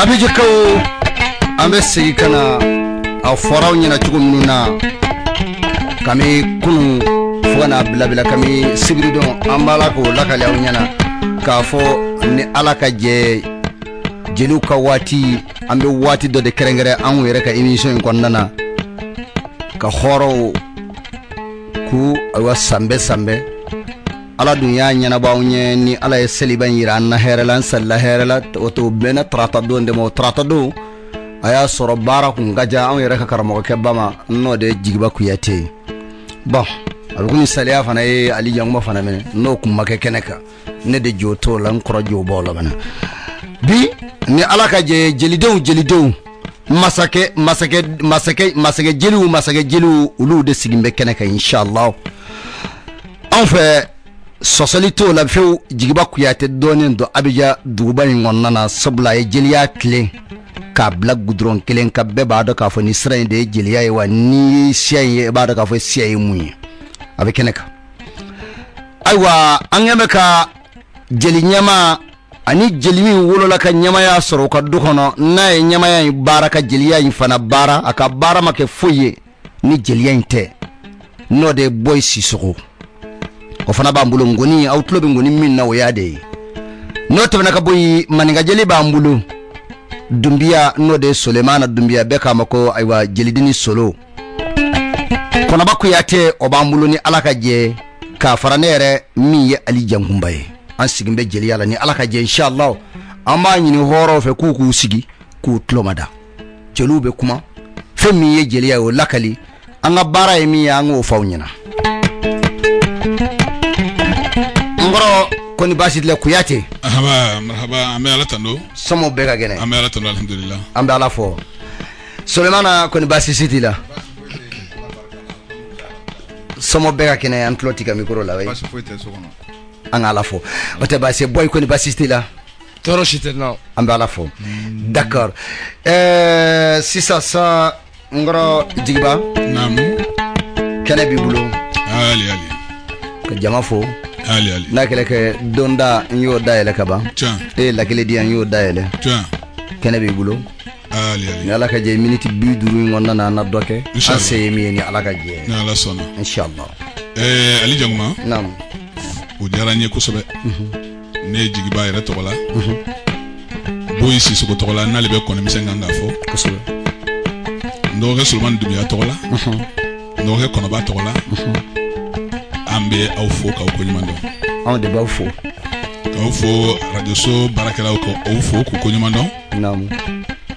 abijikau ambe sigi kana a foraw nyina chugumnuna kami kunu fona bila kami sibrido ambala ko lakale aw nyana ka fo ni alaka je jelu ka wati ambe wati do de kerengere an were ka emission ko nana ka horo ku awa sambe ala dunya nyana bawnye ni ala e seliban yira na herelan salla herela to bena trata do ndemo trata do aya soro bara ku ngaja an were ka karamo ke bama no de jigba ku yate bon aluguni salia fana e ali jangma fana mene no ku make keneka ne de joto lan krojo bolo bana bi ni alaka je jelidew masake jelu ulu de sigimbe keneka inshallah en fait sosolito la feu jigiba kuyate donen do abija duba ngonna sabla e jeliya kle ka black gudron kelen ka beba do ka fo ni srain de jeliya e wa ni siye ba do ka fo siye muyi abe keneka aywa angeme ka jeli nyama ani jelimi wolola ka nyama ya soro ka dukono na e nyama ya baraka jeliya infana bara aka bara make foye ni jeliya inte no de boy sisoko o fana bambulo ngoni outlo ngoni min na woyade no to naka boy maninga jeli bambulo dumbia no de Sulemana dumbia beka mako aywa jelidini solo kona baku yate o bambulo ni alaka je ka faranere mi ye ali jangumbaye an sigimbe jeli yala ni alaka je inshallah amma nyini horo fe ku sigi ku tlomada jelube kuma fe mi ye jeli yawo lakali anga bara e mi ya ngo fawnyina ngoro koni basit le kuyate marhaba ambe ala tando somo bega gene ambe ala tando alhamdulillah ambe ala fo Sulemana koni basisiti la somo bega kene an plotika mikro la way basi foite sokono an ala fo ote basi boy koni basisiti la toro shite no ambe ala fo d'accord si ça ngoro jigiba namu kene bi bulo ali ka jama fo ali na kele ke donda nyo daele ka ba tiens la kele di nyo daele tiens kene bi bulo ali ni ala ka je minute bi duru ngonna na doke ase mi ni ala ka je na ala sona inshallah ali janguma nam o jaranye ko sobe ne jigiba ere to wala boy si so ko to wala na lebe ko ne misenga ngafo ko sobe ndo ke Sulemana dumbia to wala ndo ke kono ba to wala ambe au fo ka ko nyimando on de ba fo ka fo radio so barakela ko au fo ko nyimando nam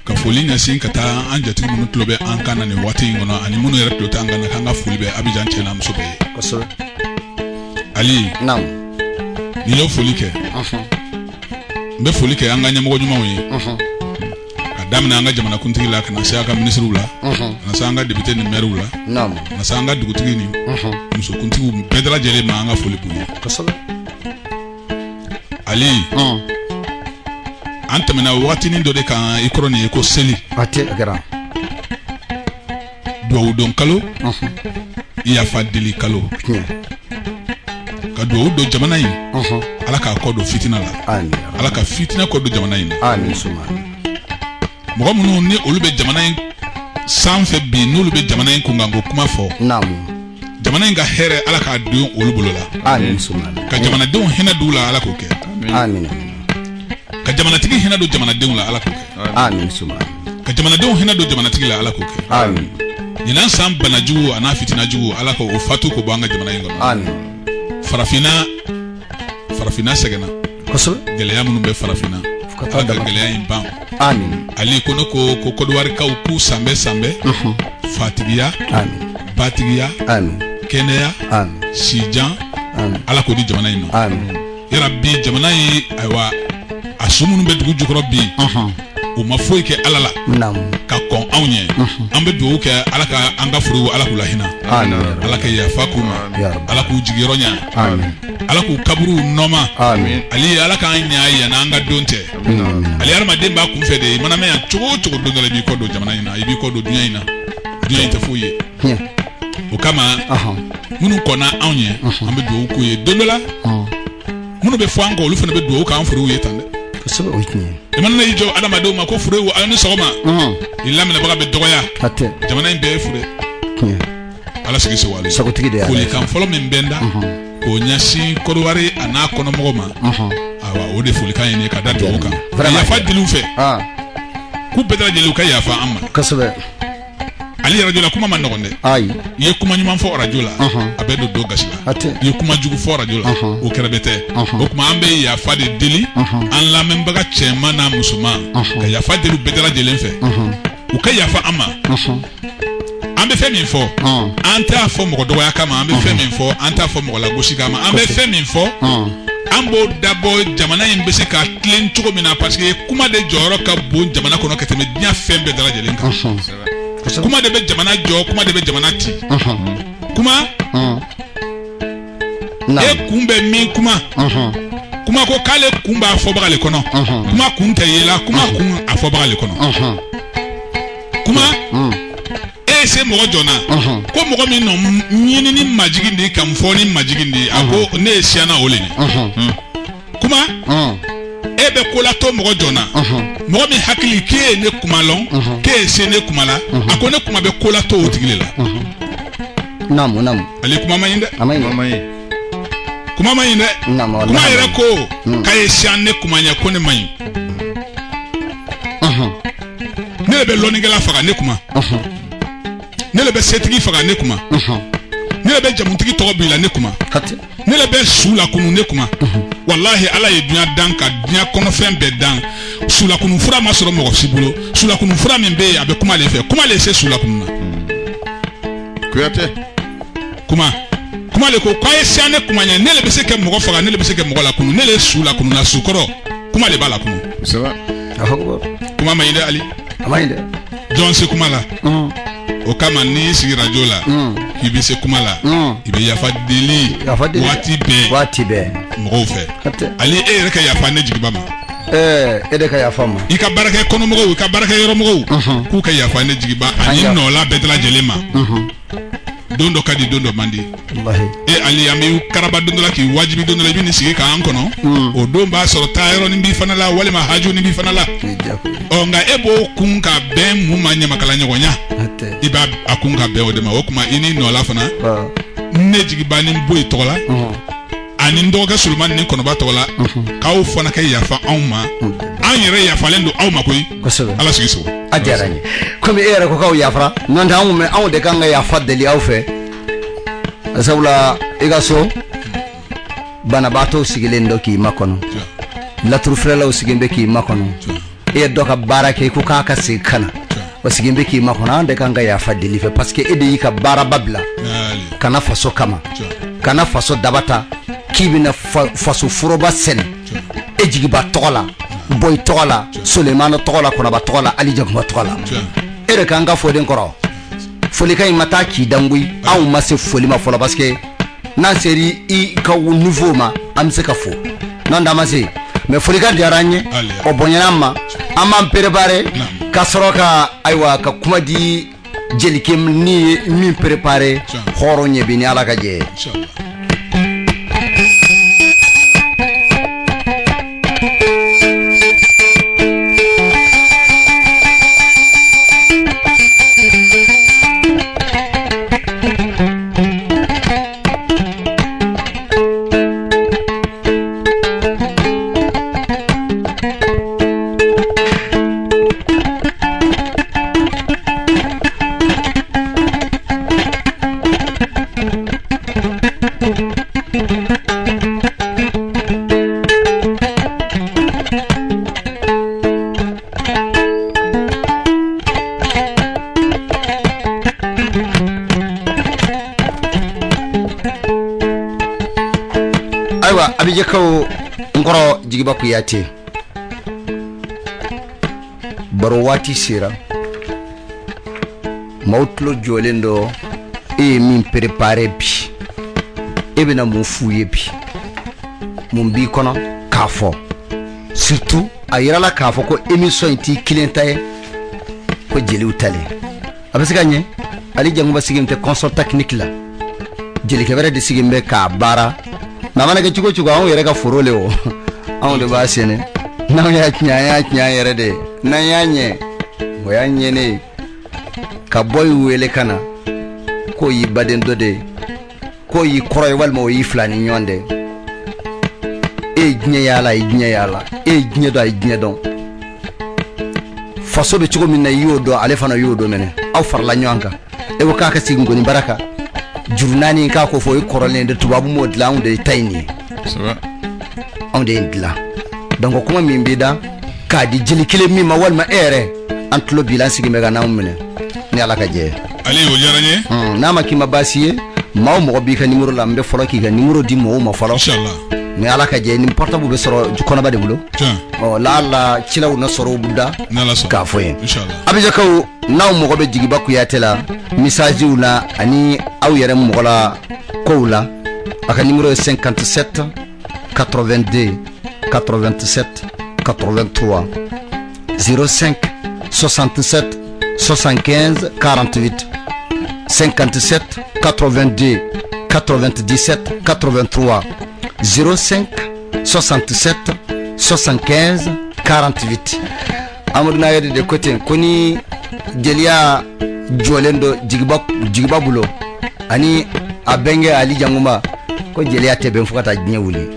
ka foli nya sin kata anja tu munu tlobe an kana ne wati ngono ani munu yere to tanga na kanga foli be abijan chena msobe ko so ali nam ni yo foli ke mbe foli ke anga nyamo nyuma wi damna anga jamana kuntigi la kana sa ka ministru la na sa anga député ni maire la nam na sa anga dugutigi ni muso kuntigi bedra jele ma anga foli bu ko so ali antamina wati ni do de kan ikroni ko seli ate gara do don kalo ya fadili kalo ka do jamana yi ala ka ko do fitina la amin ala ka fitina ko do jamana yi amin suma mo munu ni olube jamana yi sanfe bi no olube jamana yi kungango kuma fo nam jamana yi ga here ala ka do olubulo la amin suma ka jamana de hina dula ala ko ke amin ka jamana tigi hina do jamana de la ala ko ke amin suma ka jamana de hina do jamana tigi la ala ko ke amin ina sam banaju ana fitina jugu ala ko o fatu ko banga jamana yi ngono amin farafina segena koso geleya munu be farafina fukata da geleya imban amin ali kono ko kodwar ka ku sambe fatigiya amin batigiya amin keneya amin sijan amin ala ko di jamana yi no amin ya rabbi jamana yi aywa asumunu be dugu jukro bi o ma foyi ke alala nam ka kon awnye ambe do ke alaka anga furu ala kula hina amin alaka ya fakuma ya rabbi ala ku jigironya amin ala ku kaburu noma amin ali ala ka nya ya na anga donte ali arma de ba ku fede mana me chugo do ngale bi ko do jamana ina ibi ko do dunya ina te foye o kama munu kona awnye ambe do ku ye dondola munu be fango lu fana be do ka an furu ye tande ko so o tni imana yi jo adama do ma ko fure wo ani sogoma illa mina baga be dogoya hatte jamana in be fure ala sigi so wali sako tigi de ya fuli kan folo min benda ko nyasi ko wari ana kono mogoma awa o de fuli kan ni ka da do kan ya fadilu fe ku bedra jelu ka ya fa amma kasabe ali rajula kuma man nogonde ay ye kuma nyuma fo rajula abedo do gasila ye kuma jugu fo rajula o kerebete o kuma ambe ya fadi dili an la membaga chema na musuma ka ya fadi lu bedra jelen fe o ka ya fa amma ambe fe min fo anta fo mo do ya kama ambe fe min fo anta fo mo la goshi kama ambe fe min fo ambo dabo jamana yin bese ka tlen chugo mina parce que kuma de joro ka bon jamana kono ka teme nya fembe dara jelen ka kuma de be jamana jo kuma de be jamana ti kuma e kumbe mi kuma kuma ko kale kumba afo bagale kono kuma kunte yela kuma kun afo bagale kono kuma e se mo jona ko mo mi no nyini ni majigindi kam fo ni majigindi ako ne siana oleni kuma ebe kola to mo jona mo mi hakili ke ne kumalon ke se ne kumala ako ne kuma be kola to otigilela namu ali kuma mayinde kuma mayinde namu kuma yere ko kaye siane kumanya ko ne mayin ne be loningela faga ne kuma ne le be setigi faga ne kuma ne le be jamuntigi to bila ne kuma ne le be sula kunu ne kuma wallahi ala ye dunya danka dunya kono fen be dan sula kunu fura ma soro mo sibulo sula kunu fura min be abe kuma le fe kuma le se sula kunu na kuyate kuma le ko kwaye siane kuma nya ne le be se ke mo faga ne le be se ke mo la kunu ne le sula kunu na sukoro kuma le bala kunu ça va kuma mayinde ali amayinde John se kuma la o kama ni sigi radio la ibi se kuma la ibi yafa deli wati be mo fe ali e reka yafa ne jigiba ma e de ka yafa ma ika baraka kono mo ika baraka yoro mo ku ka yafa ne jigiba ani no la betla jelema dondo kadi dondo mandi wallahi e ali ami karaba dondo la ki wajibi dondo la bi ni sigi ka an kono o do ba soro tayro ni bi fanala wala ma haju ni bi fanala o nga ebo kunka ben mu manya makala nyonya iba akunka be o de ma o kuma ini no la fana ne jigiba ni boy tola ani ndoga sulman ni kono ba tola ka o fana kay yafa awma an yere yafa lendo awma koy ala sigi so ajarani comme era ko kaw yafra non da amume awu de kanga ya faddali aw fe asawla igaso bana bato sigilendo ki makono la turfrela usigimbe ki makono e doka barake ku kaka sikana wasigimbe ki makono ande kanga ya faddali fe parce que ede yika bara babla kana faso kama kana faso dabata kibina faso furoba sen ejigi ba tola boy tola Suleiman tola kona ba tola Ali Jagma tola ere kanga foden koro foli kay mata ki dangui aw ma se foli ma fola parce que na seri I ka nouveau ma am se ka fo non da ma se mais foli ka diaranye o bonyama amam préparer ka soroka aywa ka kuma di jelikem ni mi préparer khoro nyebi ni ala ka je inshallah abije ko ngoro jigiba ku yate baro wati sira mautlo jolendo e min préparer bi e bena mon fouye bi mon bi kono kafo surtout ayira la kafo ko émission ti clientaye ko jeli utale abese gagné ali janguba sigimte console technique la jeli ke bare de sigimbe ka bara na mana ke chugo chugo an yere ka forole o an de ba sene na ya nya yere de na ya nye o ya nye ne ka boy wele kana ko yi baden do de ko yi koroy wal mo yi flani nyonde e gne yala e gne don faso be cigo minna yodo ale fana yodo mene aw farla nyonka e wo kaka signgoni baraka jurnani ka ko fo korole de tubabu mod la onde tayni sawa onde ndla donc kuma min bida ka di jeli kile mi ma walma ere antlo bilan sigi mega na mene ni ala ka je ali o jaranye na ma ki mabasiye maw mo bi ka numéro la mbe folo ki ga numéro di mo ma folo inshallah ni ala ka je ni portable be soro kono bade bulo o la cilaw na soro budda ka foyen inshallah abija kaw naw mo be jigi bakku yatela message una ani aw yere mo la kowla aka numéro 57 82 87 83 05 67 75 48 57 82 97 83 05 67 75 48 amadou na yede de côté koni jelia jolendo jigba bulo ani abenge ali janguma ko jelia tebe fukata nyewuli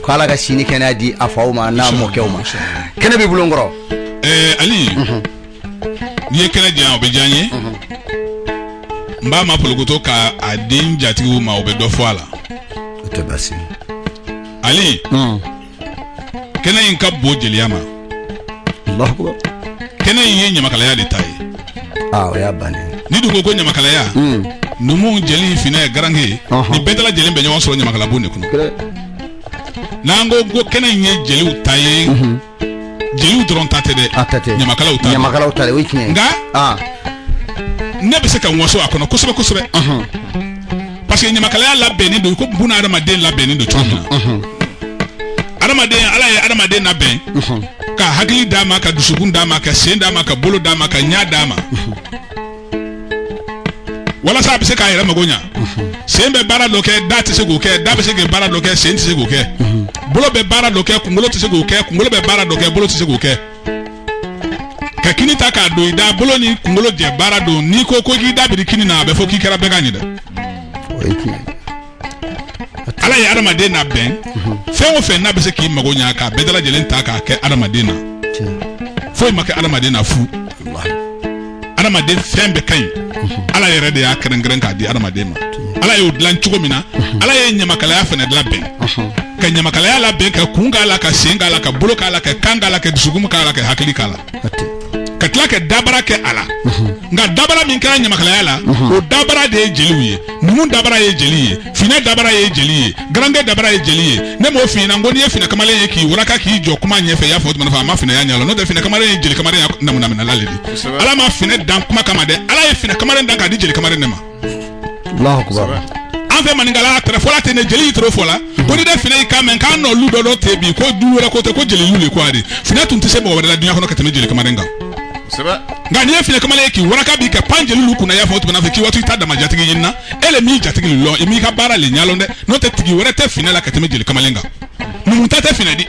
ko ala ga sini kenadi afawma na mo kewma kene be bulongoro ali ni kene dia obejanye mba ma pologoto ka adin jatigu ma obedo foala otebasi ali kene inka bo jeliama Allah akbar kene yin nyamakala ya de tai ya bane ni dugo ko nyamakala ya numu jeli fina garange ni bedala jeli be nyawo so nyamakala bonne kuno nango go kene yin jeli utaye jeli udron tate de nyamakala utaye wikine nga ne be se ka woso akono kusube parce que nyamakala ya la beni do ko buna adamaden la beni do chona adamaden ala ya adamaden na ben ka hakili dama ka dusugun dama ka sen dama ka bolo dama ka nya dama wala sa be se ka yera magonya sen be bara loke date se go ke da be se ke bara loke sen ti se go ke bolo be bara loke kungolo ti se go ke kungolo be bara loke bolo ti se go ke ka kini ta ka do ida bolo ni kungolo je bara do ni ko gi da bi kini na be fo ki kara be ganyi da ala ya adamaden na ben fen o fen na be se ki magonya ka bedala jelen ta ka ke adamaden na foi make adamaden na fu adamaden fen be kan ala yere de ya kren ka di adamaden ma ala yo dlan chugo mina ala ye nyamakala ya fen de la ben ka nyamakala ya la ben ka kunga la ka senga la ka bolo ka la ka kanga la ka dusugum ka la ka hakili ka la ka tla ke dabara ke ala nga dabara min ka nyamakala ya la o dabara de jeliye numu dabara ye jeliye fina dabara ye jeliye grange dabara ye jeliye ne mo fina ngoni ye fina kamale ye ki wuraka ki jo kuma nyefe ya foto manfa ma fina ya nyalo no de fina kamale ye jeli kamale ya namuna mina lalidi ala ma fina dan kuma kamade ala ye fina kamale dan ka di jeli kamale nema Allahu akbar anfe maningala tra fola te ne jeli tro fola ko ni de fina ka men ka no ludo do tebi ko duwere ko te ko jeli lule ko ade fina tunti se mo wala dunya ko no kateme jeli kamale nga seba nga ni fina kamale ki waraka bi ka panjeli lu kuna ya foto na fe ki watu tada majatigi yinna ele mi jatigi lo emi ka bara le nyalo nde no te tigi wore te fina la kateme jeli kamale nga numu tata fina di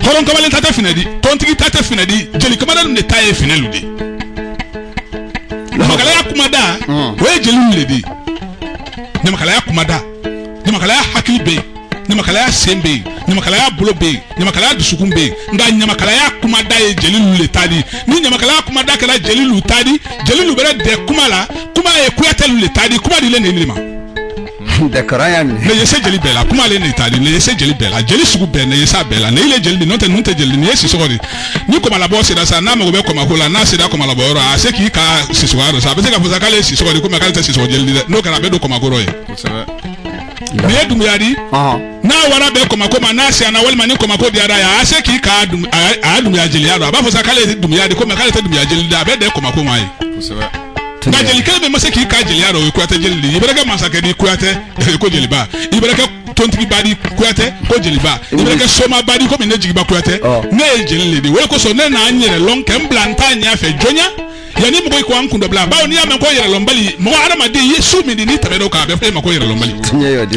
horon kamale tata fina di tontigi tata fina di jeli kamale ne taye fina ludi makala ya kumada we jeli ludi ne makala ya kumada ne makala ya hakili be ne makala ya sembe ne makala ya bulo be ne makala ya dusukun be nga nyamakala ya kumada ye jelilu le tadi ni nyamakala ya kumada kala jelilu tadi jelilu bere de kumala kuma ye kuyatelu le tadi kuma di le ne lima de karaya mi ne yese jeli bela kuma le ne tadi ne yese jeli bela jeli sugu be ne yesa bela ne ile jeli no te jeli ne yesi sogori ni ko mala bo se da sa na mo be ko makola na se da ko mala bo ro a se ki ka siswaro sa be se ka fuza kale siswari ko makale te siswari jeli no kana be do ko makoro ye ne dum yadi na wara be koma na se na walma ni koma ko di ara ya ase ki ka dum ya jeli aro ba fo sa kale dum yadi ko makale te dum ya jeli da be de koma mai na jeli kale be mase ki ka jeli aro ko ate jeli ibere ga masake di ko ate ko jeli ba ibere ga tontigi badi ko ate ko jeli ba ibere ga soma badi ko me ne jigi ba ko ate ne jeli le di we ko so ne na anyere lon kem blanta nya fe jonya yani mo ko an kun do bla bawo ni am ko yere lombali mo adama de yesu mi ni tabe do ka be fe ma ko yere lombali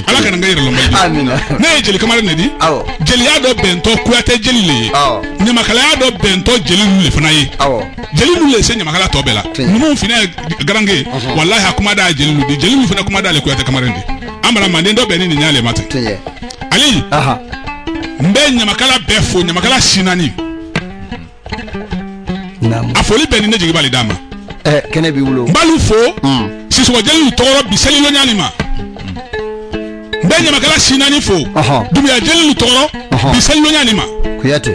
ala kan nga yere lombali amina ne jeli kamar ne di awo jeli ya do bento kuate jeli le awo ni makala ya do bento jeli le fana yi awo jeli le se ni makala to bela numu fina garange wallahi akuma da jeli lu di jeli lu fina kuma da le kuate kamar ndi amara mande ndo be ni nyale mate ali aha mbe nyamakala befo nyamakala sinani nam afoli be ni ne jigi bali dama kene bi wulo balu fo siso jeli toro biseli lo nyalima mbe nyamakala sinani fo dumya jeli toro biseli lo nyalima kuyate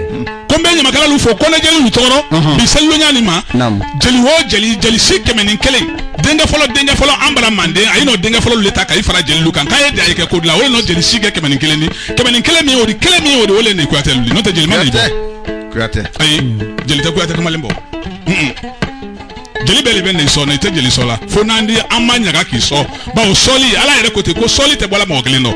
ko mbe nyamakala lu fo ko na jeli toro biseli lo nyalima nam jeli ho jeli sikeme ni kelen denga folo ambara mande ayino denga folo leta kai fara jeli lu kan kai de ayike ko la wala no jeli sige keme ni kelen mi odi wala ne kuyate lu no te jeli mali bo kuyate ay jeli ta kuyate kama lembo jeli bele ben ne so na te jeli so la fo nandi amanya ga ki so ba o soli ala yere kote ko soli te bola mo gele no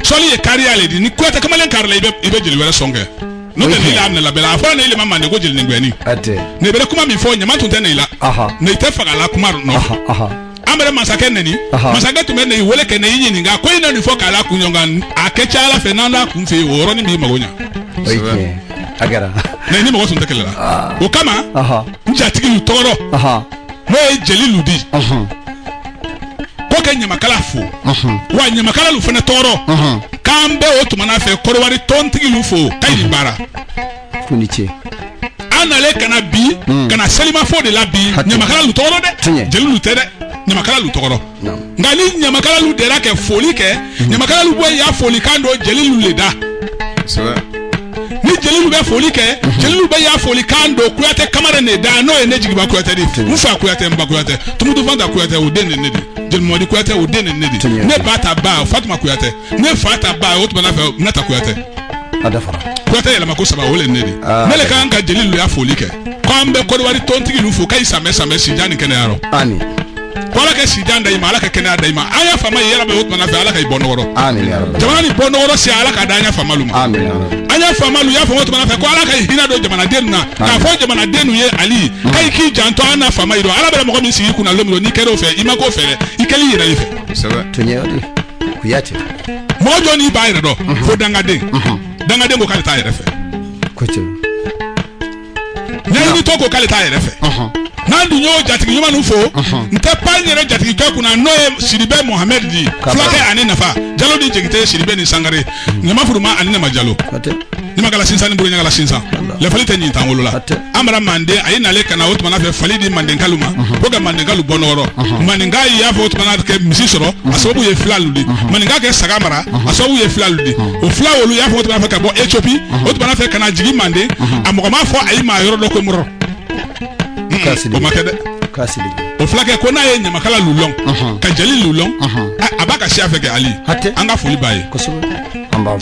soli e kari ale di ni kuyate kama len karle ibe jeli wala songe no te ni la na bela fo na ile mama ne ko jeli ngwani ate ne bele kuma mi fo nyama tun te ne ila ne te faga la kuma no amere masake neni masake to me ne wele ke ne yin nga ko ina ni fo kala kunyonga akecha ala fe na ku mfe woro ni mi magonya agara ne ni mo sun tekela o kama njatigi toro mo e jeli ludi ko ke nyamakala fu wa nyamakala lu fene toro kambe o to mana fe korowari tontigi lu fo kai bara kuniche anale kana bi kana selima fo de la bi nyamakala lu toro de jeli lu tere nyamakala lu toro ngali nyamakala lu dera ke foli ke nyamakala lu boy ya foli kando jeli lu leda ni jeli lu be foli ke jeli lu be ya foli kando kuyate kamara ne da no ene jigi ba kuyate di mufa kuyate mba kuyate tumudu fanda kuyate o den ne di jeli modi kuyate o den ne di ne bata ba fatuma kuyate ne fata ba o tuma na fe nata kuyate adafara kuyate yela makosa ba wole ne di mele kan ka jeli lu ya foli ke kwambe kodwari tontigi lu fo kai same si jani kene yaro ani wala ke sidanda ima ala ka kena da ima aya fama yela be hotma na fe ala ka ibonoro amin ya rabbi jamana ni bonoro si ala ka da anya fama luma amin ya rabbi anya fama lu ya fama hotma na fe ko ala ka hina do jamana denu na ka fo jamana denu ye ali kai ki janto ana fama ido ala be mo ko mi si kuna lomiro ni kero fe ima ko fere ikeli yira ife sawa tunye odi kuyate mojo ni ba ire do fo danga de ngo ka ta ire fe koche ni to ko ka ta ire fe nandu nyo jatigi nyuma nufo nte panyere jatigi ka kuna noe Siribe Mohammed di flake ani nafa jalo di jegite Siribe ni sangare nyama furuma ani na majalo nyama kala sinsa ni buru nyala sinsa le falite nyi tan wolola amara mande ayina le kana otuma na fe falidi mande kaluma boga mande kalu bonoro maninga ya fo otuma na ke misisoro asobu ye flaludi maninga ke sagamara asobu ye flaludi o flawolu ya fo otuma na fe ka bo Ethiopia otuma na fe kana jigi mande amokoma fo ayima yoro do ko muro o makede kasili o flake ko na ye nyamakala lulong ka jeli lulong abaka shafe ke ali anga foli baye kosobo amba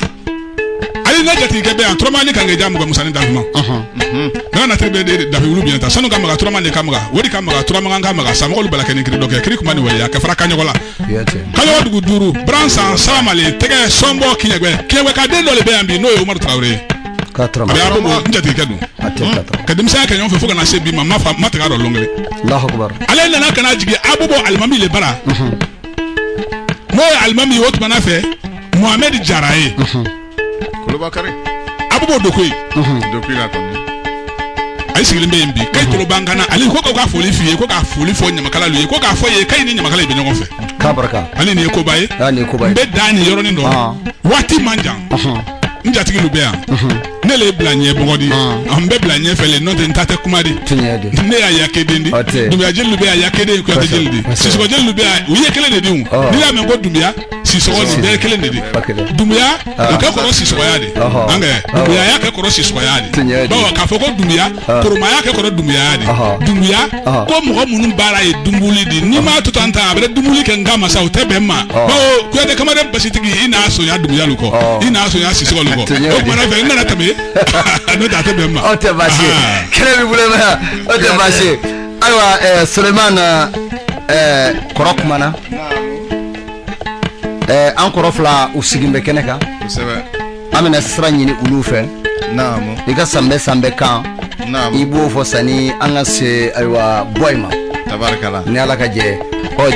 ali na jati ke be an tromani kan ge jamu ga musani dafuma na tribe de dafi ulu bienta sanu kam ga tromani kam ga wodi kam ga tromani kam ga samo lu balake ni kiri doke kiri kuma ni wali ya ka fara kanyola yete kayo dugu duru bransa salamale tege sombo kinyegwe ka de le be ambi no ye Umar Traoré katram abi abo njati ke du kadim sa ka nyon fe fuga na sebi ma ta ro longale Allahu akbar ale na kana jigi abubo almami le bara mo almami wot manafe Mohamed Jaraye Kolo Bakari abubo dokoi la ton ay sigile mbe mbi kay tolo bangana ali ko ka foli fiye ko ka foli fo nyamakala lu ko ka fo ye kay ni nyamakala be nyon fe kabaraka ali ni ko baye mbe dani yoro ni ndo wati manjang njatigi lu be an ne le blanye bongodi ambe blanye fele no de ntate kumadi tunyade ne ya yakedendi dumya jelu be ya yakede ko ya jeldi siso jelu be uye kele de diun ni la men ko dumya siso ni be kele de dumya ka ko siso ya de anga dumya ya ka ko siso ya de ba ka fo ko dumya kuruma ya ka ko dumya ya de dumya ko mo munun bara e dumbuli di ni ma tutanta abre dumbuli ke ngama sa utebe ma ba ko de kamare basitigi ina so ya dumya luko ina so ya siso luko o mara fe ngana tabe no da tabe ma o te bashi kele bi bule ma o te bashi aywa Suleiman korokmana an korofla usigimbe keneka amena sra nyini ulufe naam diga sambe kan i b'o fɔ sani an ka se ayiwa boy ma tabarakala ni ala ka jɛ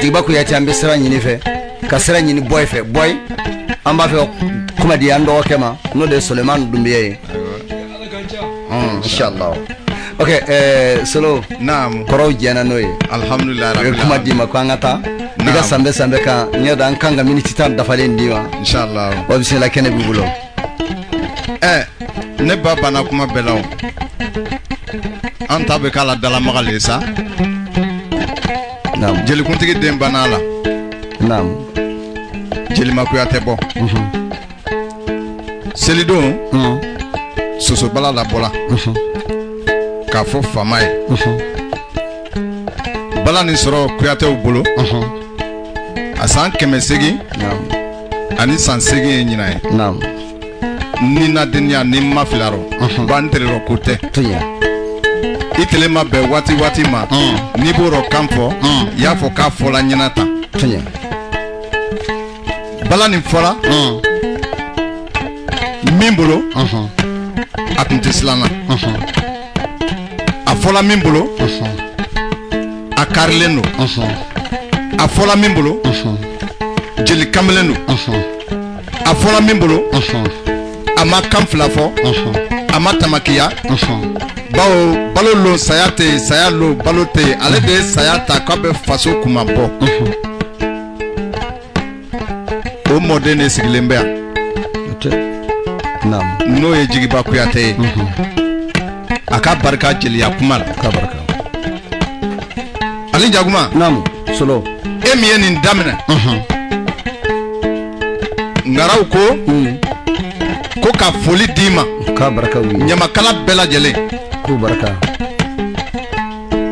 jigiba kuyate an bɛ sira ɲini fɛ ka sira ɲini boy fɛ boy an b'a fɛ kuma di an dɔgɔkɛ ma n'o de ye Suleman Dumbiya ye inshallah ok Solo naam kɔrɔw jɛna n'o ye alhamdulillah rabbil alamin kuma di ma ko an ka taa i ka sanbɛ kan n ɲɛ da an kan ka miniti 10 dafalen di ma inshallah wa bisimila kɛnɛ b'i bolo ne ba banna kuma bɛɛ la o an ta bɛ k'ala dalamaga le sa naam jelikuntigi den banna la naam Jelima Kuyate bɔ selidon sosobala la bɔla k'a fɔ fama ye bala nin sɔrɔ Kuyatew bolo a san 800 ani san 8 ye ɲina ye ni na deniya ni ma filarɔ ba n tererɔ ko tɛ i tele ma bɛn waati ma n'i b'o rɔ kan fɔ i y'a fɔ k'a fɔla ɲɛna tan bala nin fɔla min bolo a tun tɛ silanna a fɔla min bolo a karilen don a fɔla min bolo jeli kamalen don a fɔla min bolo a ma kan fila fɔ a ma tamakiya bawo balo lo saya tɛ yen saya lo balo tɛ yen ale de ye saya ta k'a bɛ faso kuma bɔ o mɔden de sigilen bɛ yan n'o ye Jigiba Kuyate ye a ka barika jeliya kuma la Ali Jaguma Solo e min ye nin daminɛ ngaraw ko ka foli d'i ma ɲamakala bɛɛ lajɛlen ko baraka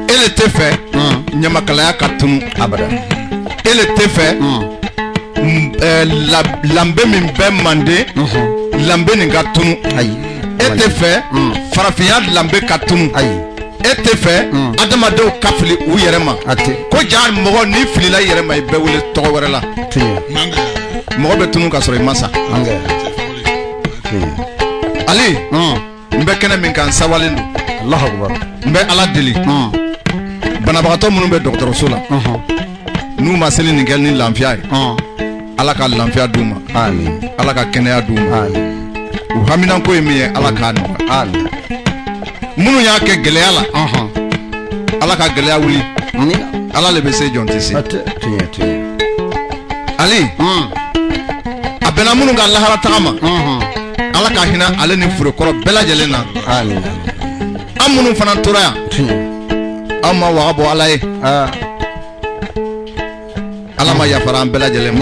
ele tɛ fɛ ɲamakalaya ka tunu abada ele tɛ fɛ lambe min bɛ Manden lambe nin ka tunu e tɛ fɛ farafinya lambe ka tunu e tɛ fɛ adamadenw ka fili u yɛrɛ ma ko ja mɔgɔ ni filila i yɛrɛ ma i bɛ wele tɔgɔ wɛrɛ la mɔgɔ bɛ tunu ka sɔrɔ i ma sa Ali n bɛ kɛnɛ min kan sawalen don Allahu Akbar n bɛ Ala deli banabagatɔ minnu bɛ dɔgɔtɔrɔso la n'u ma seli nin kɛ ni lafiya ye Ala ka lafiya d'u ma amin Ala ka kɛnɛya d'u ma amin u haminako ye min ye Ala k'a nɔgɔya amin minnu y'a kɛ gɛlɛya la Ala ka gɛlɛya wuli Ala le bɛ se jɔn tɛ se Ali a bɛnna minnu ka lahara taga ma Ala ka hinɛ ale ni furukɔrɔ bɛɛ lajɛlen na amin an minnu fana tora yan an ma waga bɔ Ala ye Ala ma yafara an bɛɛ lajɛlen ma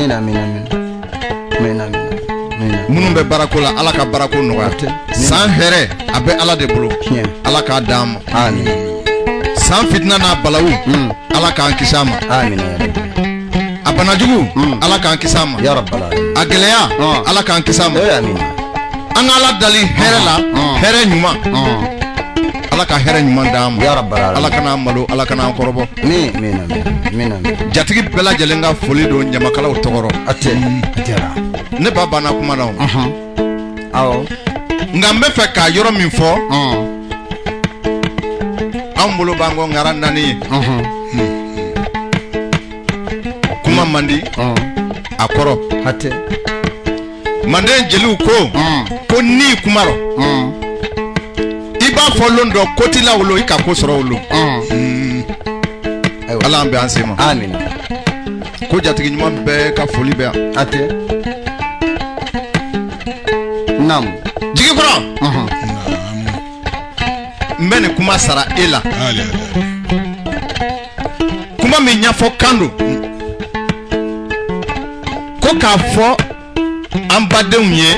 minnu bɛ barako la Ala ka barako nɔgɔya san hɛrɛ a bɛ Ala de bolo Ala k'a d'an ma amin san fitina n'a balawu Ala k'an kisi a ma amin a banajugu Ala k'an kisi a ma ya rabbal alamin a gɛlɛya Ala k'an kisi a ma amin an Ala dali hɛrɛ la hɛrɛ ɲuman Ala ka hɛrɛ ɲuman d'an ma ya rabbal alamin Ala kana malo Ala kana kɔrɔbɔ jatigi bɛɛ lajɛlen ka foli don ɲamakalaw tɔgɔrɔ ne ba banna kuma na nka n bɛ fɛ ka yɔrɔ min fɔ an bolo b'an kɔ ngara naani ye kuma man di a kɔrɔ Manden jeliw ko ni kuma rɔ i b'a fɔ lon dɔ ko t'i la wolo i ka ko sɔrɔ wolo Ala an bɛ an se ma amin ko jatigi ɲuman bɛɛ ka foli bɛ yan nam Jigikɔrɔ n bɛ nin kuma sara e la kuma min ɲɛfɔ kan don ko k'a fɔ an badenw ye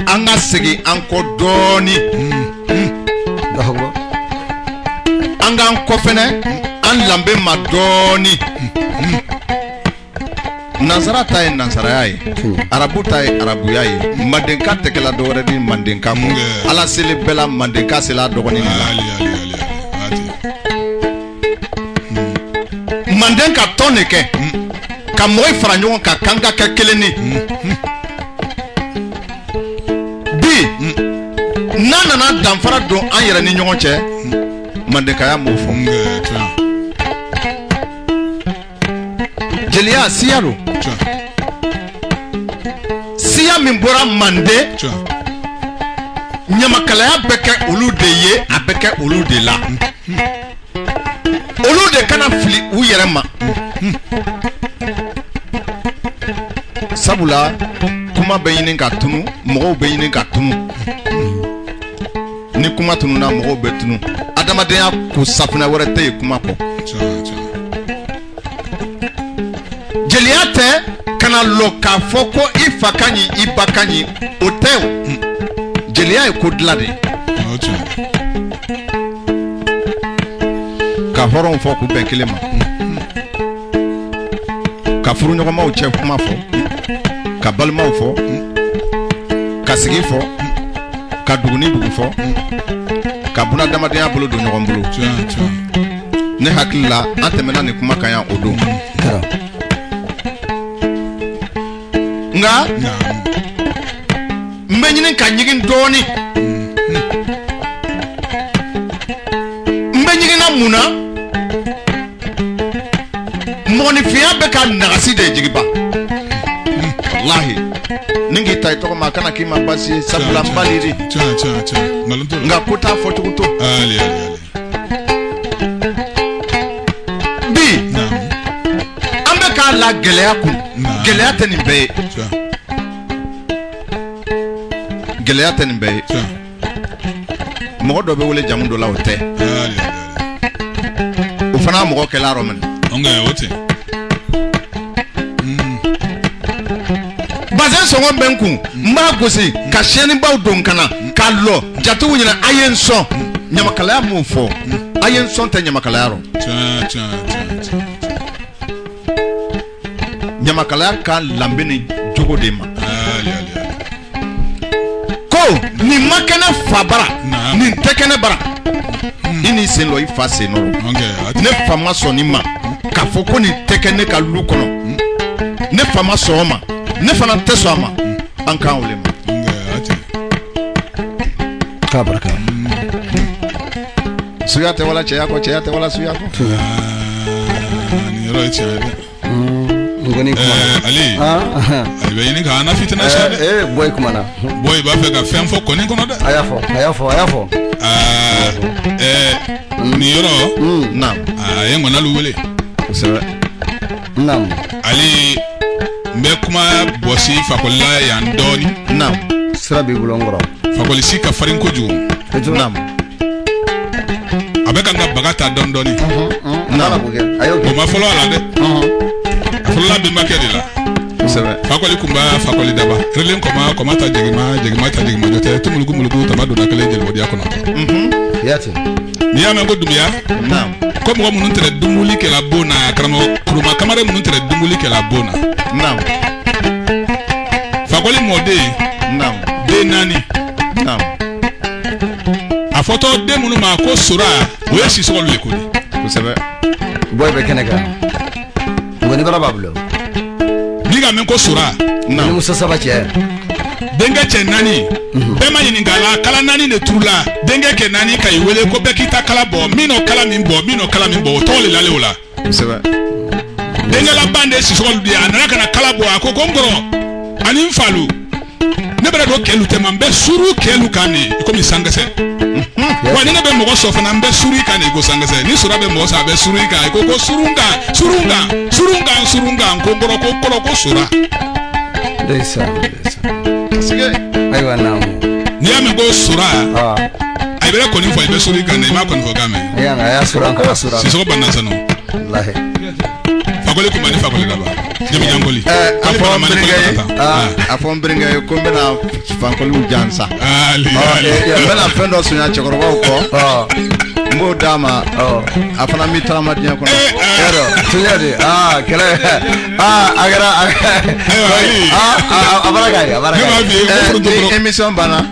an ka segin an kɔ dɔɔni an k'an kɔ fɛnɛ an lambe ma dɔɔni Nansara ta ye nansaraya ye arabu ta ye arabuya ye Mandenka tɛgɛla dɔwɛrɛ ni Mandenka ko Ala seli bɛɛ la Mandenka sela dɔgɔnin la Mandenka tɔn de kɛ ka mɔgɔw fara ɲɔgɔn kan kan ka kɛ kelen ni bi n'a nana danfara don an yɛrɛ ni ɲɔgɔn cɛ mandekaya m'o fɔ jeliya siya don siya min bɔra mande ɲamakalaya bɛ kɛ olu de ye a bɛ kɛ olu de la olu de kana fili u yɛrɛ ma sabula kuma bɛ ɲini ka tunu mɔgɔw bɛ ɲini ka tunu ni kuma tununa mɔgɔw bɛ tunu adamadenya ko safunɛ wɛrɛ tɛ yen kuma kɔ jeliya tɛ kana lɔ k'a fɔ ko i fa ka ɲi i ba ka ɲi o tɛ o jeliya ye ko dilan de ka hɔrɔnw fɔ k'u bɛn kelen ma ka furuɲɔgɔnmaw cɛ kuma fɔ ka balimaw fɔ ka sigi fɔ ka duguni dugu fɔ ka buna adamadenya bolo don ɲɔgɔn bolo ne hakili la an tɛmɛna nin kuma kan yan o don nka n bɛ ɲini ka ɲigin dɔɔni n bɛ ɲigina mun na mɔgɔninfinya bɛ ka nagasi de jigiba wallahi ni k'i ta i tɔgɔ ma a kana k'i ma baasi ye sabula n bali de nka ko t'a fɔcogo to bi an bɛ k'a la gɛlɛya kun gɛlɛya tɛ nin bɛɛ ye gɛlɛya tɛ nin bɛɛ ye mɔgɔ dɔ bɛ wele jamu dɔ la o tɛ o fana y'a mɔgɔ kɛlɛ yɔrɔ minɛ bazɛn sɔngɔ bɛ n kun n b'a gosi ka siyɛnibaw don ka na k'a lɔ jatigiw ɲɛna a ye n sɔn ɲamakalaya m'o fɔ a ye n sɔn tɛ ɲamakalaya rɔ ɲamakalaya ka lanbe ni jogo de ma ko nin ma kɛnɛ fa bara nin tɛ kɛnɛ bara i n'i sen lɔ i fa sen nɔrɔ ne fa ma sɔn nin ma k'a fɔ ko nin tɛ kɛ ne ka lu kɔnɔ ne fa ma sɔn o ma ne fana tɛ sɔn a ma an k'an wele ma k'a barika suya tɛ wala cɛya kɔ cɛya tɛ wala suya kɔ nin yɔrɔ ye tiɲɛ ye dɛ Ali Ali bɛ ɲini k'an na fitina siya dɛ boy kuma na boy b'a fɛ ka fɛn fɔ kɔni kɔnɔ dɛ a y'a fɔ nin yɔrɔ naam a ye ŋɔnalu wele kosɛbɛ naam Ali n bɛ kuma bɔsi fakɔlila yan dɔɔni naam sira b'i bolo n kɔrɔ fakɔlisi ka farin kojugu naam a bɛ ka n ka baga ta dɔɔni dɔɔni naam o ma fɔlɔ a la dɛ a fɔlɔla benbakɛ de la kosɛbɛ fakɔli kun b'a fakɔli daba relen kɔma ta jegima ta jegima jɔ tɛ tumuluku muluku tama donna kelen jelibɔdiya kɔnɔ yati n'i y'a mɛn ko dumuya naam ko mɔgɔ minnu tɛrɛ dumuli kɛla bon na karamɔgɔ kuruma kamalen minnu tɛrɛ dumuli kɛla bon na naam fakɔli mɔden naam den naani naam a fɔtɔ den minnu ma ko sora o ye sisɔgɔlu le ko de kosɛbɛ boy bɛ kɛnɛ kan ngoni bara b'a bolo n'i ka mɛn ko sora ni muso saba cɛ denkɛ cɛ naani bɛɛ ma ɲininka a la kala naani de turula denkɛ kɛ naani ka i wele ko bɛɛ k'i ta kala bɔ min n'o kala min bɔ o tɔgɔ le lalen o la kosɛbɛ denkɛ laban de ye sisɔgɔlu de ye a nana ka na kala bɔ a ko n kɔrɔ ani n falu ne bɛna don kɛlu tɛ ma n bɛ suru kɛlu kan de komi sankisɛ wa ni ne bɛ mɔgɔ sɔrɔ fana n bɛ suru i kan de ko sankisɛ ni sura bɛ mɔgɔ sɔrɔ a bɛ suru i kan ko surunkan ko kɔrɔ ko kɔrɔ ko sura ayiwa naamu n'i y'a mɛn ko sura a bɛ kɔni fɔ i bɛ suru i kan de i m'a kɔni fɔ k'a mɛn a y'a sura an kana sura sisɔgɔ banna sanu fakɔli kun bɛ ni fakɔli daba jɛmi jankoli a fɔ n bɛnkɛ ye ko n bɛna fakɔliw jan sa n bɛna fɛn dɔ sunya cɛkɔrɔbaw kɔ n b'o d'a ma a fana b'i tagama diɲɛ kɔnɔ sunya de kɛlɛ a kɛra a bara k'a ye ni émission banna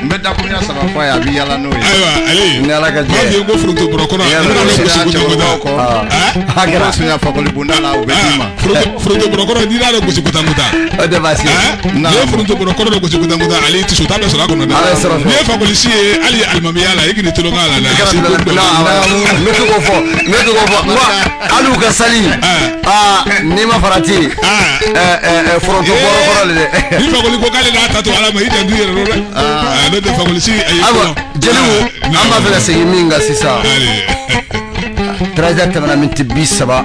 n bɛ dakurunya saba fɔ a ye a bɛ yala n'o ye. ayiwa ale ni ala ka jɛ maa fi ko foronto bɔrɔkɔrɔ i bɛna dɔn gosi kuta hakɛra sunya fakoli bonda la o bɛ d'i ma. foronto bɔrɔkɔrɔ n'i y'a dɔn gosi kuta o de b'a se n'i ye foronto bɔrɔkɔrɔ dɔn gosi kuta ale tɛ so t'a bɛ sɔrɔ a kɔnɔ dɛ n'i ye fakoli si ye hali alimamiya la i k'i ni tolo k'a la dɛ. n bɛ to k'o fɔ hali u ka sali n'i ma farati foronto bɔrɔkɔrɔ le dɛ. ni fakoli ko k'ale n'a ta to ala ma i janto i yɛrɛ dɔn dɛ. ne tɛ fakoli si a ye ayiwa jeliw an b'a fɛ ka segin min kan sisan 13h tɛmɛna miniti 34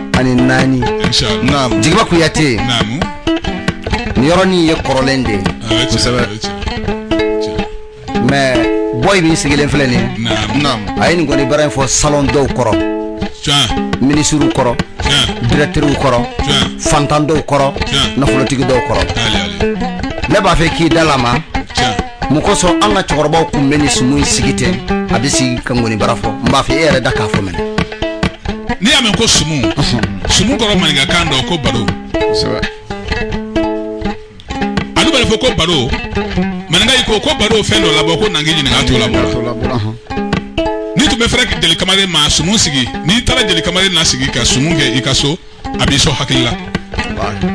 Jigiba Kuyate ni yɔrɔnin ye kɔrɔlen de ye kosɛbɛ mais boy min sigilen filɛ nin a ye nin kɔni baara in fɔ salon dɔw kɔrɔ ministres kɔrɔ directeurs kɔrɔ fantan dɔw kɔrɔ nafolotigi dɔw kɔrɔ ne b'a fɛ k'i dalama mun kosɔn an ka cɛkɔrɔbaw kun bɛ nin sumu in sigi ten a bɛ sigi ka ŋɔni bara fɔ n b'a fɛ e yɛrɛ da k'a fɔ mɛnɛ n'i y'a mɛn ko sumu sumu kɔrɔ maninkakan dɔ ko baro olu b'a fɔ ko baro maninka yi ko baro fɛn dɔ labɔ ko nangi ɲininka t'o labɔ n'i tun bɛ fɛrɛ jeli kamalen ma sumu sigi n'i taara jeli kamalen na sigi ka sumu kɛ i ka so a b'i sɔn hakili la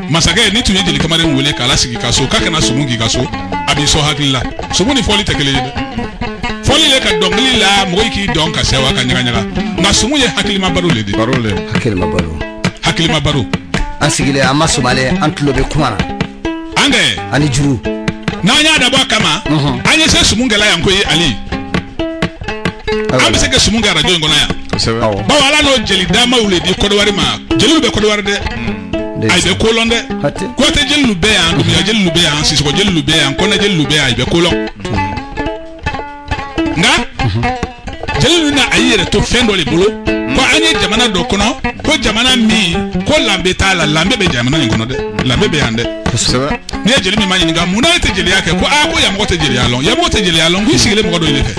masakɛ n'i tun ye jeli kamalen wele k'a la sigi ka so k'a kana sumu k'i ka so a b'i sɔn hakili la sumu ni fɔli tɛ kelen ye dɛ fɔli le ka dɔnkili la mɔgɔ k'i dɔn ka sewa ka ɲaga ɲaga nka sumu ye hakilima baro le de hakilima baro an sigilen an ma somalen an tulo bɛ kuma na an kɛ ani juru n'an y'a dabɔ a kama an ye se sumu kɛla yan ko ye Ali an bɛ se ka sumu kɛ arajo in kɔnɔ yan bawo ala n'o jeli damaw le di Kodowari ma jeliw bɛ Kodowari dɛ a bɛ kolon dɛ Kɔtɛ jeliw bɛ yan Dumuya jeliw bɛ yan Sisɔgɔ jeliw bɛ yan Kɔnɛ jeliw bɛ yan a bɛ kolon nka jeliw na a y'i yɛrɛ to fɛn dɔ de bolo ko an ye jamana dɔ kɔnɔ ko jamana min ko lanbe t'a la lanbe bɛ jamana in kɔnɔ dɛ lanbe bɛ yan dɛ n'i ye jeli min ma ɲininka mun na e tɛ jeliya kɛ ko ko yamɔgɔ tɛ jeliya lɔn yamɔgɔ tɛ jeliya lɔn ko i sigilen mɔgɔ dɔ de fɛ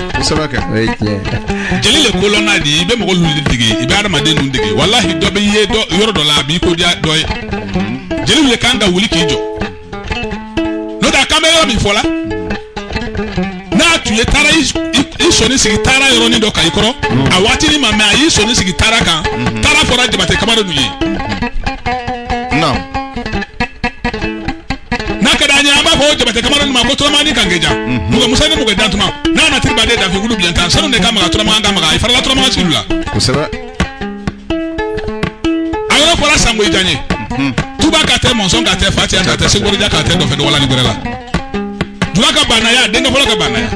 jeli le kolon na de i bɛ mɔgɔ luli dege i bɛ adamaden ninnu dege walahi dɔ bɛ ye yɔrɔ dɔ la a b'i ko diya dɔ ye jeli le kan ka wuli k'i jɔ n'o tɛ a kan bɛ yɔrɔ min fɔ la n'a tun ye taara i sɔnni sigi taara yɔrɔnin dɔ kan i kɔrɔ a waati ni ma mɛ a y'i sɔnni sigi taara kan taara fɔra Jabate Kamara ninnu ye n'a ka d'an ye an b'a fɔ Jabate Kamara ninnu ma ko Turamagan ni Kankeja mɔgɔ Musa ni mɔgɔ Dantuma n'a na tiri baden danfɛn kulu bilen tan sanu de ka maga Turamagan ka maga a farala Turamagan sigilu la a yɔrɔ fɔra Sangoyi Diagne Tuba ka tɛ Mɔnsɔn ka tɛ Fatiya ka tɛ Sekɔrɔja ka tɛ Dɔfɛ Dɔgɔla ni Gbɛrɛ la Jula ka banaya denkɛ fɔlɔ ka banaya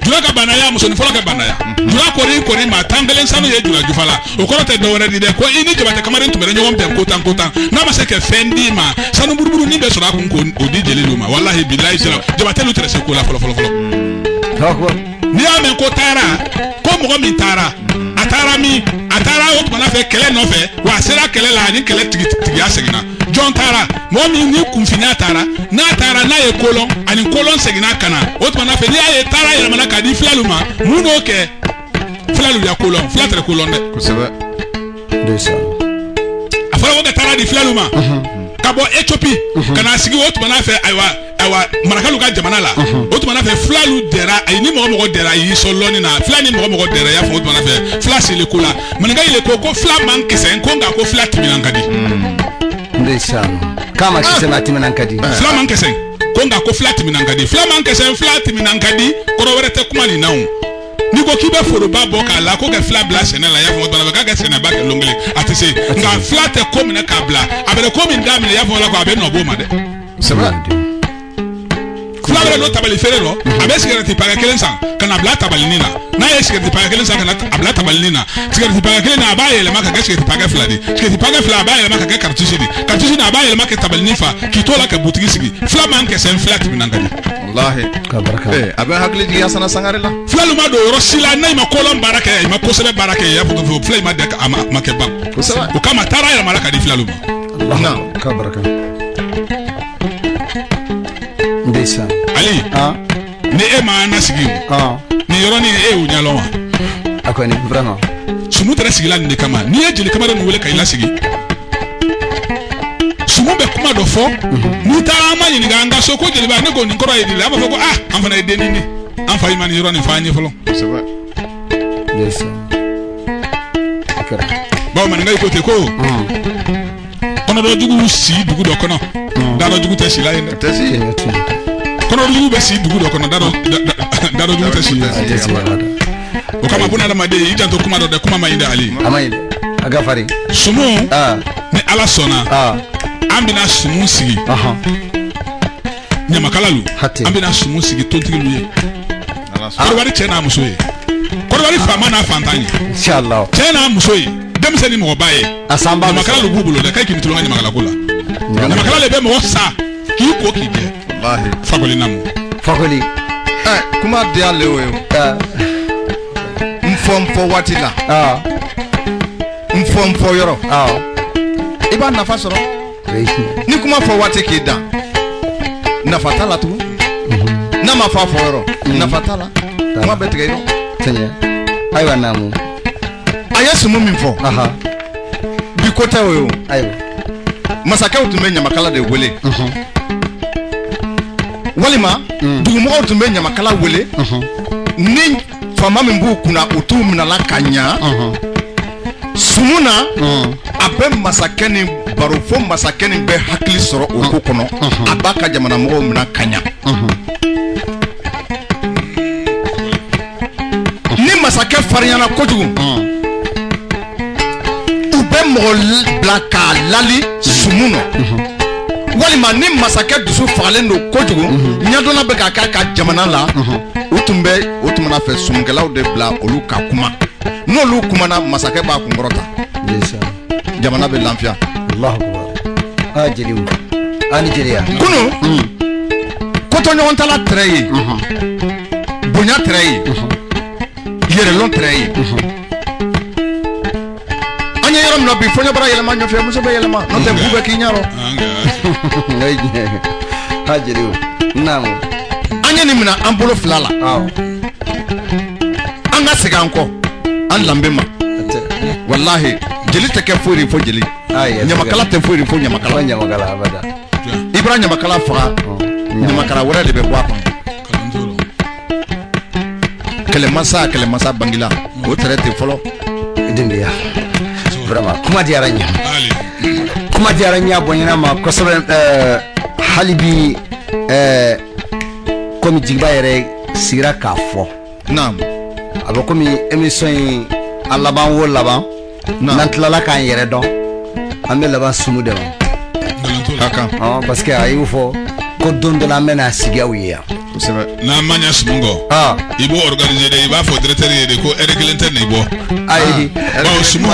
Jula ka banaya musonin fɔlɔ ka banaya Jula kɔri ma tan kelen sanu ye Jula Jufa la o kɔrɔ tɛ dɔwɛrɛ di dɛ ko i ni Jabate Kamara tun bɛ ɲɔgɔn bɛn ko tan n'a ma se ka fɛn d'i ma sanu buruburu ni bɛ sɔrɔ a kun k'o di jeliw ma walahi bilahi sira Jabate lu tɛ se ko la fɔlɔ n'i y'a mɛn ko taara ko mɔgɔ min taara a taara o tuma fɛ kɛlɛ nɔfɛ wa a sera kɛlɛ la ani kɛlɛ tigiya seginna jɔn taara mɔgɔ min ni kunfinya taara n'a taara n'a ye kolon ani kolon seginna ka na o tuma fɛ n'i y'a ye taara yɛlɛmana k'a di filalu ma mun n'o kɛ filalu ya kolon fila tɛ kolon dɛ a fɔra ko ka taara di filalu ma ka bɔ Ethiopie ka na sigi o tuma fɛ ayiwa marakalu ka jamana la o tuma fɛ filalu dɛra ayi ni mɔgɔ dɛra y'i sɔn lɔnni na fila ni mɔgɔ dɛra y'a fɔ o tuma fɛ fila sele ko la maninka yɛlɛ ko fila man kisɛ ko nka ko fila timinan ka di kama kisɛ ma timinan ka di fila man kisɛ ko nka ko fila timinan ka di fila man kisɛ fila timinan ka di kɔrɔ wɛrɛ tɛ kuma nin na o n'i ko k'i bɛ foroba bɔ k'a la ko ka fila bila sɛnɛ la y'a fɔ o tuma k'a kɛ sɛnɛba kɛ lon kelen a tɛ se nka fila tɛ ko minɛ k'a bila a bɛ ko min daminɛ y'a fɔ o la ko a bɛ nɔ b'o ma dɛ fila wɛrɛ n'o tabali feere lɔ a bɛ sigɛrɛti pakɛ kelen san ka na bila tabalinin na n'a ye sigɛrɛti pakɛ kelen san ka na a bila tabalinin na sigɛrɛti pakɛ kelen na a b'a yɛlɛma ka kɛ sigɛrɛti pakɛ fila de sigɛrɛti pakɛ fila a b'a yɛlɛma ka kɛ karitusi de karitusi na a b'a yɛlɛma kɛ tabalinin fa k'i t'o la ka butigi sigi fila man kɛsɛ fila timinan ka di wallahi a bɛ hakili jigin Asana Sangare la filalu ma don yɔrɔ si la n'a ma kolon baara kɛ i ma kosɛbɛ baara kɛ i y'a fɔ fila ma dɛ a ma kɛ ban o kama taara yɛlɛmana ka di filalu ma Ali ni e ma na sigi ni yɔrɔnin e y'u ɲɛlɔn wa a kɔni vraiment sumu tɛrɛ sigila nin de kama n'i ye Jeli Kamara nin wele ka i lasigi sumu bɛ kuma dɔ fɔ n'i taara an ma ɲininka an ka so ko jeliba ne ko nin kɔrɔ ye di la a b'a fɔ ko an fana ye dennin de an fa imani yɔrɔ nin fa ɲɛ fɔlɔ bawo maninka yi ko ten ko kɔnɔdɔjugu si dugu dɔ kɔnɔ dadɔjugu tɛ si la yen dɛ kɔnɔdɔjugu bɛ si dugu dɔ kɔnɔ dadɔjugu tɛ si yen o kama buna adamaden i janto kuma dɔ dɛ kuma ma ɲi dɛ ali a ma ɲi dɛ a gafari sumu ni ala sɔnna an bɛna sumu sigi ɲamakala lu an bɛna sumu sigi tontigilu ye kɔrɔbari cɛ n'a muso ye kɔrɔbari faama n'a fantan ye inshallah cɛ n'a muso ye denmisɛn ni mɔgɔba ye ɲamakala lu b'u bolo dɛ k'a k'i ni tulon ka ɲamakala ko la ɲamakala le bɛ mɔgɔ sa k'i ko k'i jɛ fakoli namu fakoli kuma diya le o ye nfɔ waati la nfɔ yɔrɔ i b'a nafa sɔrɔ ni kuma fɔ waati k'i dan nafa t'a la tugun n'a ma fɔ a fɔ yɔrɔ nafa t'a la kuma bɛ tigɛ yɔrɔ tiɲɛ ayiwa naamu a ye sumu min fɔ bi ko tɛ o ye o ayiwa masakɛw tun bɛ ɲamakala de wele walima dugumɔgɔw tun bɛ ɲamakala wele ni faama min b'u kunna u t'u minɛla ka ɲa sumu na a bɛ masakɛ ni baro fo masakɛ ni bɛ hakili sɔrɔ o ko kɔnɔ a b'a ka jamana mɔgɔw minɛ ka ɲa ni masakɛ farinyana kojugu u bɛ mɔgɔ bila k'a lali sumu na walima ni masakɛ dusu fagalen don kojugu ɲɛdɔnna bɛ k'a k'a ka jamana la u tun bɛna fɛ sumukɛlaw de bila olu ka kuma n'olu kumana masakɛ b'a kunkɔrɔta jamana bɛ lafiya jeliw ani jeliya kunu kotɔɲɔgɔn tala tɛrɛ ye bonya tɛrɛ ye yɛrɛlɔn tɛrɛ ye an ye yɔrɔ min na bi fɔɲɔbara yɛlɛma ɲɔfɛ muso bɛ yɛlɛma n'o tɛ bu bɛ k'i ɲɛ rɔ jeliw naamu an ye nin minɛ an bolo fila la an ka segin an kɔ an danbe ma walahi jeli tɛ kɛ foyi fo jeli ɲamakala tɛ foyi fo ɲamakala i b'a ɲamakala faga ɲamakala wɛrɛ de bɛ bɔ a kɔnɔ kɛlɛmasa bangila o tɛrɛ tɛ fɔlɔ denbiya vraiment kuma diyara n ye a bonyana ma kosɛbɛ hali bi komi jigiba yɛrɛ sigira k'a fɔ a bɛ komi émission in a laban o laban n'an tilala k'an yɛrɛ dɔn an bɛ laban sumu de ma parce que a y'o fɔ ko don dɔ la an bɛna sigi aw ye yan n'an ma ɲɛ sumu kɔ i b'o organiser de i b'a fɔ directeur ye de ko heure kelen tɛ nin bɔ ayi bawo sumu a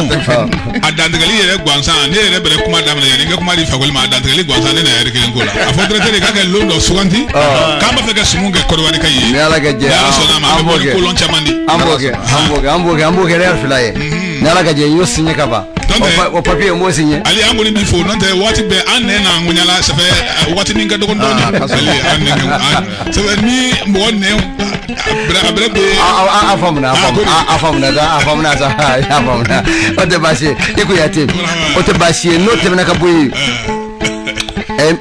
dantigɛli yɛrɛ gansan ne yɛrɛ bɛrɛ kuma daminɛ yanni n ka kuma di fakoli ma a dantigɛli gansan ne na heure kelen ko la a fɔ directeur ye k'a kɛ lon dɔ suganti k'an b'a fɛ ka sumu kɛ Côte ka ye ni Ala ka jɛ Ala sɔnna ma a bɛ bɔ ni kolon caman di an b'o kɛ heure fila ye ni Ala ka jɛ n y'o signé ka ban o papier m'o signé ali an kɔni b'i fo n'o tɛ waati bɛɛ an nɛ na ŋuɲala ça fait waati min ka dɔgɔ dɔɔni ali an nɛ ça fait ni mɔgɔ nɛ a bɛrɛ bɛ a faamuna o tɛ baasi ye i ko yate o tɛ baasi ye n'o tɛmɛna ka bɔ yen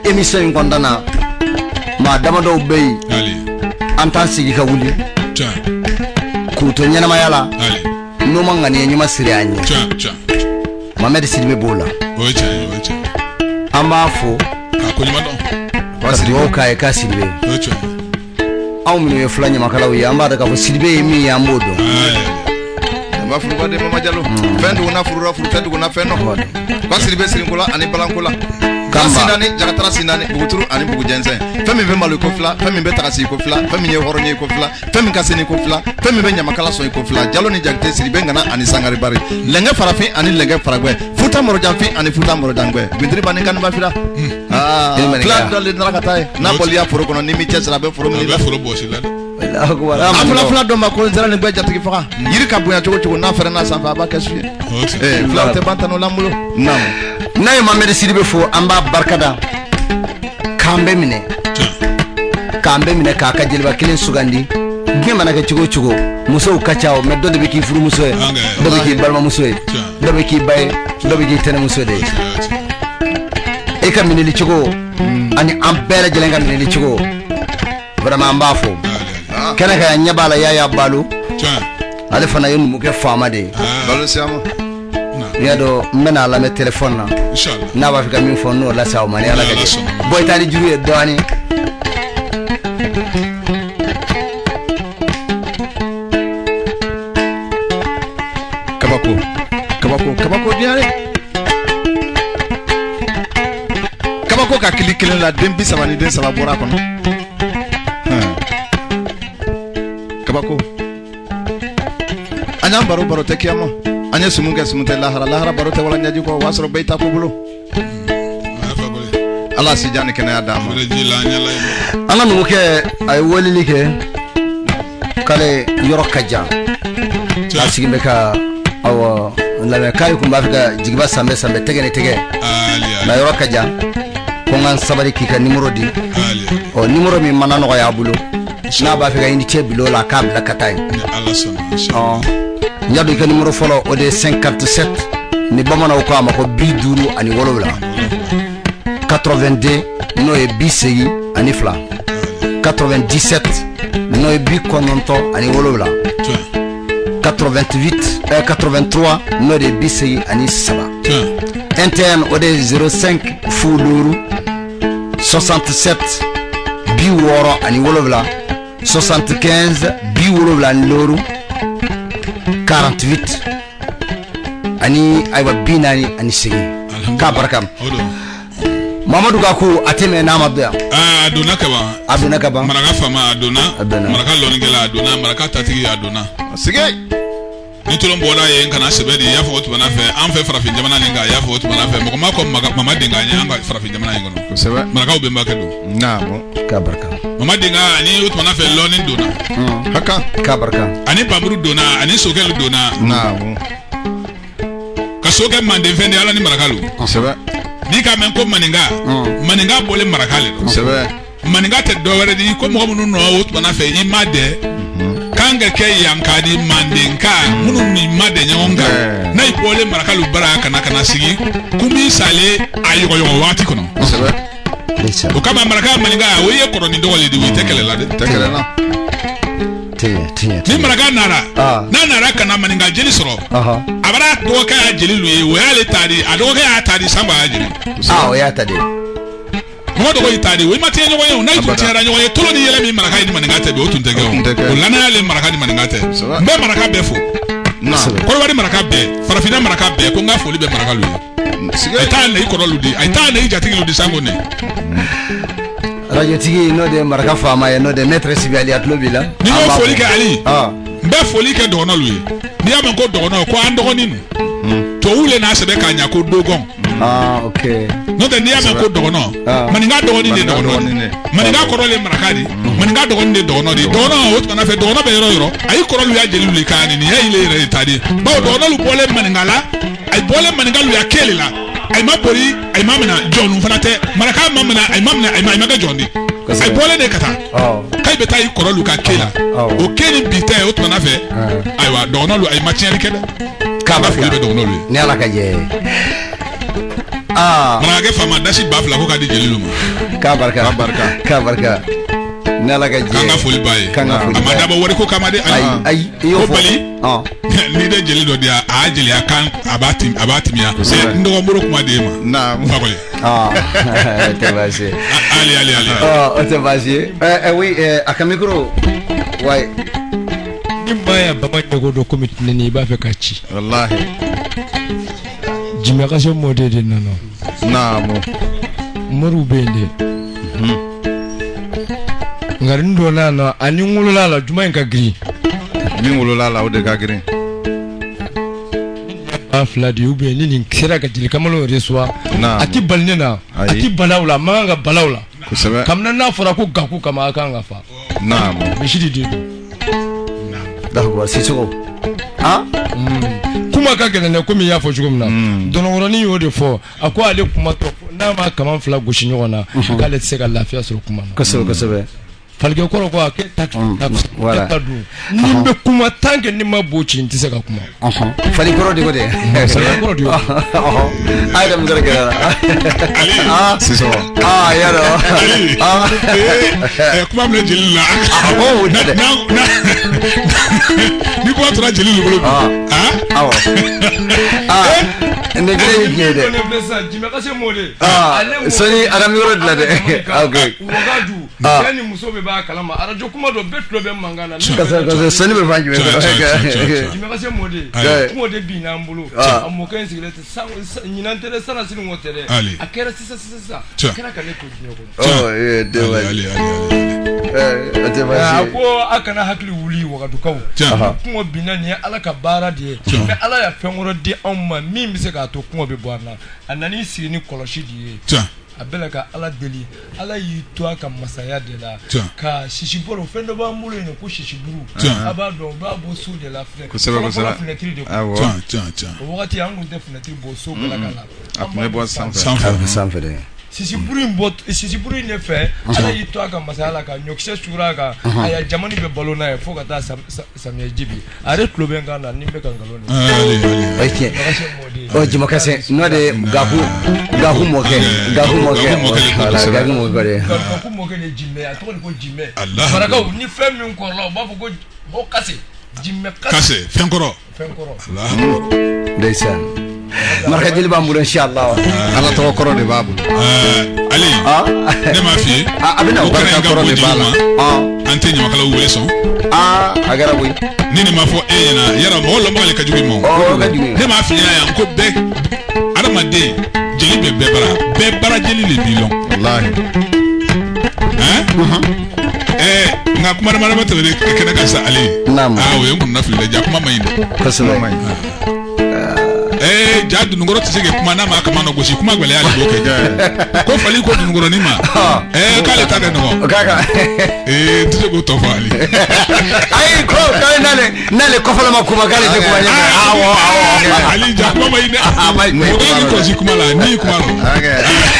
émission in kɔnɔna na maa damadɔw bɛ yen an t'an sigi ka wuli k'u to ɲɛnamaya la n'o ma ŋaniya ɲuman siri an ye Mohamed Sidibe b'o la an b'a fo ka dugawu k'a ye k'a Sidibe anw minnu ye fila ɲamakalaw ye an b'a dɔn k'a fɔ Sidibe ye min ye an b'o dɔn ba furuba de Mama Jalo fɛn duguna furura furu tɛ duguna fɛn dɔ ba Sidibe sirinko la ani balanko la kan sinani jagatara sinani buguturu ani bugu jɛnsɛn fɛn min bɛ malo ko fila fɛn min bɛ tagasi ko fila fɛn min ye hɔrɔn ye ko fila fɛn min ka seni ko fila fɛn min bɛ ɲamakala sɔn ko fila Jalo ni Jakite Sidibe Ngana ani Sangare Bari lɛngɛ farafin ani lɛngɛ faragwɛ futa mɔrɔjanfin ani futa mɔrɔjangwɛ bintiri bani kanba fila fila dɔ le nana ka taa ye n'a bɔli ya foro kɔnɔ ni mi cɛ sira a bɛ foro min la a fila dɔ ma ko zara ni bɛɛ jatigi faga yiri ka bonya cogo cogo n'a fɛrɛ n'a sanfɛ a b'a kɛ su ye fila tɛ ban tanu lan bolo n'a ye Mohamed Sidibe fo an b'a barikada k'an bɛ minɛ k'a ka jeliba kelen sugandi diɲɛ mana kɛ cogo cogo musow ka ca mais dɔ de bɛ k'i furumuso ye dɔ bɛ k'i balimamuso ye dɔ bɛ k'i ba ye dɔ bɛ k'i tɛnɛmuso de ye e ka minɛli cogo ani an bɛɛ lajɛlen ka minɛli cogo vraiment an b'a fo kɛnɛ ka ɲɛ b'a la Yaya Balo ale fana ye numukɛ faama de ye Balo Siama n'i y'a dɔn n bɛna lamɛn téléphone na n'a b'a fɛ ka min fɔ n'o lase aw ma ni Ala ka jɛ bɔ i taa ni juru ye dɔɔni kabako diare kabako ka kili kelen la den 30 ni den 3 bɔra kɔnɔ kabako anya baro tɛ kiyama anya sumun tɛ lahara baro tɛ wala ɲaji kɔ wasɔrɔ bɛɛ ta ko bolo ala si jani kɛnɛya d'a ma ala numukɛ a ye weleli kɛ k'ale yɔrɔ ka jan a sigi bɛ ka awɔ lamɛn k'ale kun b'a fɛ ka jigiba sanbɛ tɛgɛ ni tɛgɛ na yɔrɔ ka jan ko n ka sabali k'i ka numéro di numéro min mana nɔgɔya a bolo n'a b'a fɛ ka unité bilo la k'a bila ka taa yen n y'a dɔn i ka numéro fɔlɔ o de ye 57 ni bamananw ko a ma ko 57 82 n'o ye 82 97 n'o ye 97 83 n'o de ye 83 NTN o de ye 05 Fuluru 67 67 75 76 48 ani aywa binani ani sigi ka barakam Mamadou Gakou ateme na Mamadou aduna kaba maraka fama aduna maraka loningela aduna maraka tatigi aduna sige ni tolon bola ye kana sebedi ya fo tubana fe an fe farafin jamana ninga ya fo tubana fe mako mako mama dinga nya anga farafin jamana ngono sebe maraka ubemba kedo na mo ka baraka mama dinga ani tubana fe lonin dona haka ka baraka ani pamuru dona ani sokelu dona na mo ka soke mande fende ala ni maraka lu sebe ni ka men ko maninga bole maraka le sebe maninga te do were di ko mo no o tubana fe imade kanga ke yankadi mandenka munu ni made nyonga na ipole marakalu baraka na sigi kumi sale ayo wati kono o kama maraka maninga oye koroni ndogole di witekele la ni maraka nara nara kana maninga jeli soro abara to ka jeli luye o yale tadi adoga ya tadi samba jeli o ya tadi modo ko itadi we mate nyogo yo na itu tiara nyogo tolo ni yele mi maraka ni maninga tebe o tuntege o lana yale maraka ni maninga tebe mbe maraka befo na ko wari maraka be farafina maraka be ko nga foli be maraka lu eta na ikoro ludi eta na ijatigi ludi sango ne radio tigi no de maraka fama ye no de maître sibiali atlobila ni mo foli ke ali mbe foli ke dono lu ni ya ko dono ko andogo ni to ule na sebe ka nya ko dogon okay no de niya me ko dogono maninga dogoni de dogono maninga korole marakadi maninga dogoni de dogono di dogono o tana fe dogono be yoro ay korolu ya jeli lu kani ni hey le re tadi ba dogono lu bole maninga la ay bole maninga lu ya kele la ay mapori ay mamina jonu fanate maraka mamina ay mamina ay maga jondi ay bole de kata kay be tay korolu ka kela o keni bite o tana fe ay wa dogono lu ay matiere kede ka ba foli be dogono lu ni ala ka je maraka fama dashi bafla ko kadi jeli luma ka barka nala ka je kanga foli baye amada bo wori ko kamade ay yo fo ni de jeli do dia a jeli akan abati miya se ndo mboro kuma de ma na fakole te basi ali o te basi oui akamikro wai nimbaya baba ndogo do committee ni ba fe kachi wallahi Jimekasho modede nano na mo moru bende ngarindo nana ani ngulula la juma nka gri mi ngulula la o de ka gri afla di ube ni nkira ka jili kamalo reswa ati balnena ati balawla manga balawla kusebe kamna na fora ko gaku kama akanga fa na mo bishidi di d'accord c'est sûr kuma ka gɛlɛn dɛ komi y'a fɔ cogo min na dɔnɔkɔrɔnin y'o de fɔ a ko ale kuma tɔ n'a ma kaman fila gosi ɲɔgɔn na k'ale tɛ se ka lafiya sɔrɔ kuma na kosɛbɛ falige kɔrɔ ko a kɛ taxe voilà ni bɛ kuma tant que ni ma bo ci n tɛ se ka kuma falige kɔrɔ de ko de falige kɔrɔ de ay dam dara kɛra ah sisan yaro kuma bɛ jeli la ni ko tora jeli bolo awɔ ne gele ni de jimɛ kasi mo de soni aga mi yɔrɔ dilan dɛ ok wagadu yani muso bɛ b'a kalama arajo kuma dɔ bɛɛ tulo bɛ mankan na kasa soni bɛ fan jumɛn jimɛ kasi mo de kuma de bi n'an bolo a mɔkɛ in sigilen tɛ ɲinan tɛ dɛ sana sini ŋɔ tɛ dɛ a kɛra sisan a kɛra ka ne to diɲɛ kɔnɔ a ko a kana hakili wuli wagadukaw kuma binna nin ye ala ka baara de ye mais ala y'a fɛn wɛrɛ di anw ma min bɛ se k'a to kuma bɛ bɔ an na a nan'i sigi ni kɔlɔsi de ye a bɛɛ la ka ala deli ala y'i to a ka masaya de la ka sisibolo fɛn dɔ b'an bolo yen ko sisiburu a b'a dɔn u b'a bɔ so de la fɔlɔ fenêtre de kun o wagati an tun tɛ fenêtre bɔ so bɛɛ la ka la a tun bɛ bɔ sanfɛ dɛ sisiburu in de fɛ ala y'i to a ka masaya la ka ɲɔkisɛ suura a kan a ya jamani bɛ balo n'a ye fo ka taa samiyɛji bi a yɛrɛ tulo bɛ n kan na ni n bɛ ka nkalon ɔ jimakasɛ n'o de gahu mɔkɛ de jimɛ a tɔgɔ de ko jimɛ marakaw ni fɛn min kɔrɔla u b'a fɔ ko kase jimɛ kase fɛn kɔrɔ ndeysaan maraka jeli b'an bolo inshallah ala tɔgɔ kɔrɔ de b'a bolo ale ne m'a f'i ye a bɛna barika kɔrɔ de b'a la an tɛ ɲamakalaw wele sɔn a kɛra koyi ni nin ma fɔ e ɲɛna yɔrɔ mɔgɔ lɔnbaga ka jugu i ma ne m'a f'i ɲɛna yan ko bɛɛ adamaden jeli bɛ bɛɛ bara jeli de b'i lɔn wallahi nka kuma dama tɛmɛnen kɛnɛ kan sa ale o ye n kunna fili dɛ ja kuma ma ɲi dɛ kosɛbɛ ja dunukɔrɔ tɛ se ka kuma n'a ma kama na gosi kuma gɛlɛya de b'o kɛ ko fali ko dunukɔrɔnin ma k'ale ta dɛ nɔgɔ n tɛ se k'o tɔ fɔ ale ayi ko n'ale kɔfɛla ma kuma k'ale tɛ kuma ɲɛfɛ ale ja kuma ma ɲi dɛ mɔgɔ ni kɔlɔsi kuma la n'i kuma la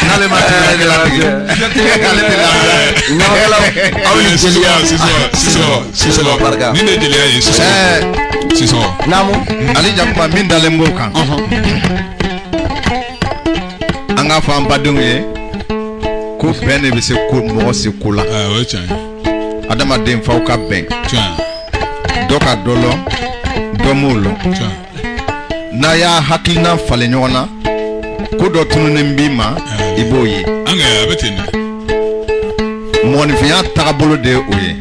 n'ale ma tɛmɛ la k'ale tɛ la ɲamakalaw aw ni jeliya sisan barika ni ne jeliya ye sisan naamu ale jakuma min dalen b'o kan an k'a fɔ an badenw ye ko bɛn de bɛ se ko mɔgɔ se ko la o ye tiɲɛ ye adamaden faw ka bɛn dɔ ka dɔ lɔn dɔ m'o lɔn n'a y'a hakilina falen ɲɔgɔn na ko dɔ tununen b'i ma i b'o ye an ka a bɛ ten dɛ mɔgɔninfinya tagabolo de ye o ye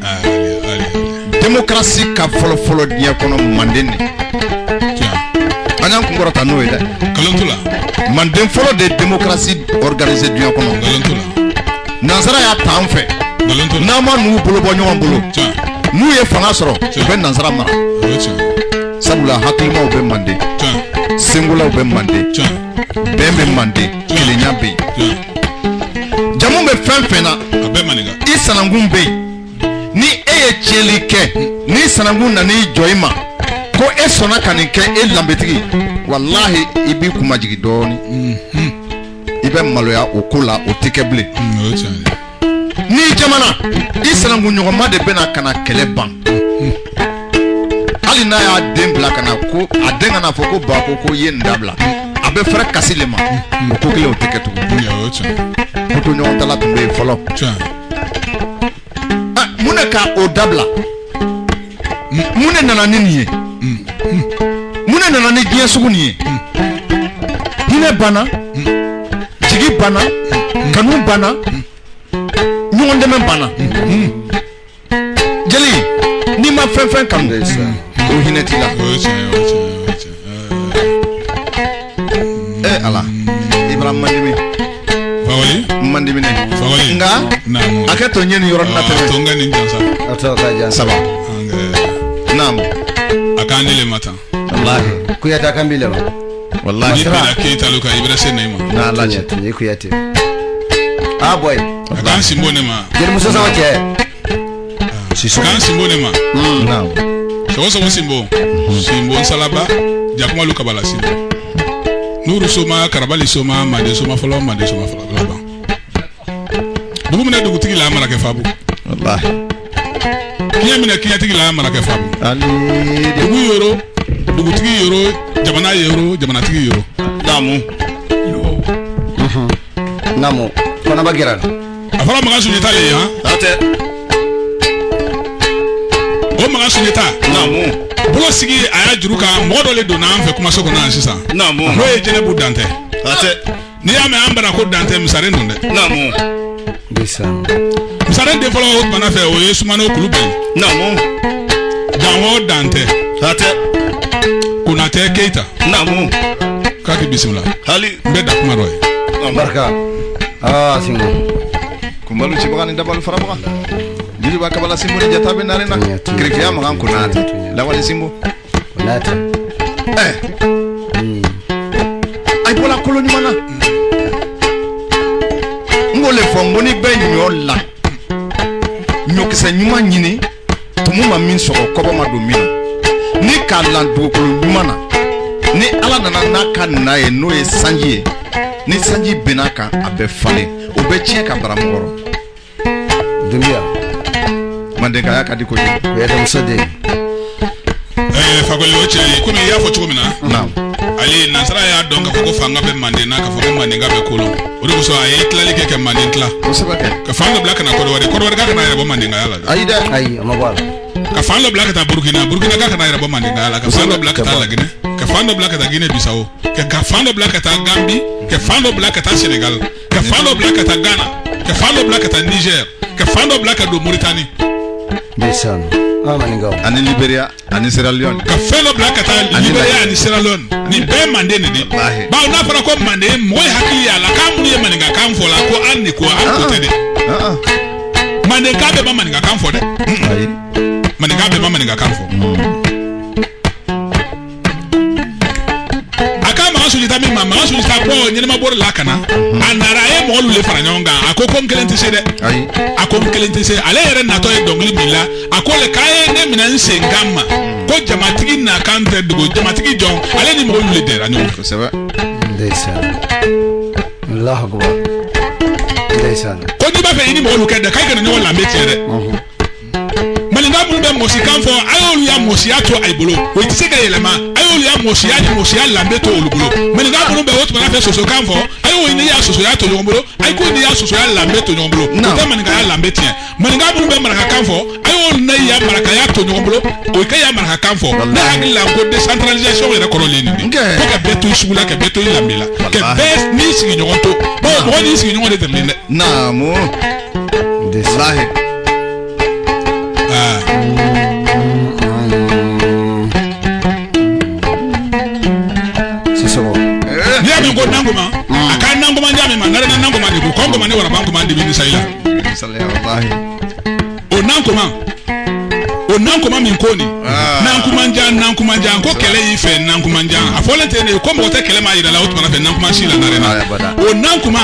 démocratie ka fɔlɔ diɲɛ kɔnɔ manden de an y'an kun kɔrɔta n'o ye dɛ nkalon t'o la manden fɔlɔ de démocratie organisé diɲɛ kɔnɔ nkalon t'o la nansara y'a ta an fɛ nkalon t'o la n'an ma n'u bolo bɔ ɲɔgɔn bolo n'u ye fanga sɔrɔ u bɛ nansara mara sabula hakilimaw bɛ manden sengolaw bɛ manden bɛn bɛ manden kelenya bɛ yen jamu bɛ fɛn fɛn na i sanankun bɛ yen ni e ye tiɲɛli kɛ ni sanankun nan'i jɔ i ma ko e sɔnna ka nin kɛ e lanbetigi walahi i b'i kuma jigin dɔɔnin i bɛ maloya o ko la o tɛ kɛ bilen ni jamana i sanankun ɲɔgɔnma de bɛna ka na kɛlɛ ban hali n'a y'a den bila ka na ko a den kana fɔ ko ba ko ye nin dabila a bɛ fɛrɛ kasi le ma o ko kelen o tɛ kɛ tugun ko to ɲɔgɔn tala tun bɛ yen fɔlɔ mun de ka o dabila mun de nana ni nin ye mun de nana ni diɲɛ sugu nin ye hinɛ banna jigi banna kanu banna ɲɔgɔn dɛmɛ banna jeli n'i ma fɛn fɛn kanu o hinɛ t'i la ala Ibrahima mandimi mandimi ne nga akɛ to ɲɛ nin yɔrɔ na tɛmɛ to nga nin jansa ato ka jansa saba naam akan ne le mata wallahi kuyata kan bi le ma wallahi ila ke talo ka ibra se ne ma na laje ni kuyate boy akan simbo ne ma jeli muso sama cɛ siso akan simbo ne ma naam so simbo salaba jakuma lu kabala simbo nuru soma karabali soma made soma folo laban dugu mina dugutigi la mara kɛ fabu wallahi kinya mina kinya tigi la mara ke fabu ali dugu yoro dugu tigi yoro jamana tigi yoro namu namu kona bagira afala maga sunita le ha ate o maga sunita namu bolo sigi aya juruka modo le dona an fe kuma soko na sisa namu no e jene bu dante ate ni ya me ambara ko dante misare ndonde namu bisa misare de folo o bana fe o yesu mano kulube namu danwo dante ate kuna te keita namu kaki bismillah hali be da kuma roy barka singo kumbalu chibagani dabalu farabaga jili bakabala simbo ni jatabe narena krifia magan kunati la wali simbo nata ay bola koloni mana ngole fongoni be nyola nyokisa nyuma nyini tumuma min soko koba madomina ni kalan du koloni mana ni ala nana naka nae no e sanji ni sanji benaka abe fale obe chie ka baramoro dunia mandeka ya kadiko je ya musade fagole oche kumi ya fo chumina naam ali nasara ya donga ko fanga be mande na ka fo mande ngabe kolon odi ko so ay tlali ke mande tla ko sabake ka fanga black na ko wari ka na yabo mande ngala ayida ay amabala ka fanga black ta burkina ka na yabo mande ngala ka fanga black ta la Guinée ka fanga black ta Guinée Bissau ka fanga black ta Gambie ka fanga black ta Sénégal ka fanga black ta Ghana ka fanga black ta Niger ka fanga black do Mauritanie bisa maningaw ani Liberia ani Sierra Leone ka fanga black ta Liberia ani Sierra Leone ni be mande ni ba na fara ko mande moy hakili ala ka mu ye maninga kan fola ko an ni ko an ko tede mande ka be ba maninga kan fo de maninga be ba maninga kan fo sulita mi mama sulita ko nyema bor la kana anara e mo lule fara nyonga akoko mkelenti se de akoko mkelenti se ale yere na to e dongli bila akole kaye ne mina nse ngama ko jamatigi na kante dugo jamatigi jon ale ni mo lule de ranyo c'est vrai ndeysaan Allahu akbar ndeysaan ko di ba fe ni mo lule de kay kana nyo la metiere malinga mu be mosikan fo ayolu ya mosiato aibolo we ti se ga yelema ayolu ya mosia lambe to olubulo malinga mu be wotu na fe soso kan fo ayo ni ya soso ya to yombolo ay ko ni ya soso ya lambe to yombolo ko malinga ya lambe tie malinga mu be maraka kan fo ayo na ya maraka ya to yombolo o ka ya maraka kan fo na hagila ko decentralisation ya ko leni ni ko ka beto isugula ka beto ilambela ke best ni sigi nyonto bo ni sigi nyonto de termine na mo wallahi sisoko ya mi go nangoma aka nangoma njame manare na nangoma ni ko kongo mane wara bango mandi bi saila wallahi o nankoma min koni nankuma njan ko kele yife nankuma njan afole tene ko mo te kele ma yira la o tuma fe nankuma shila na rena o nankuma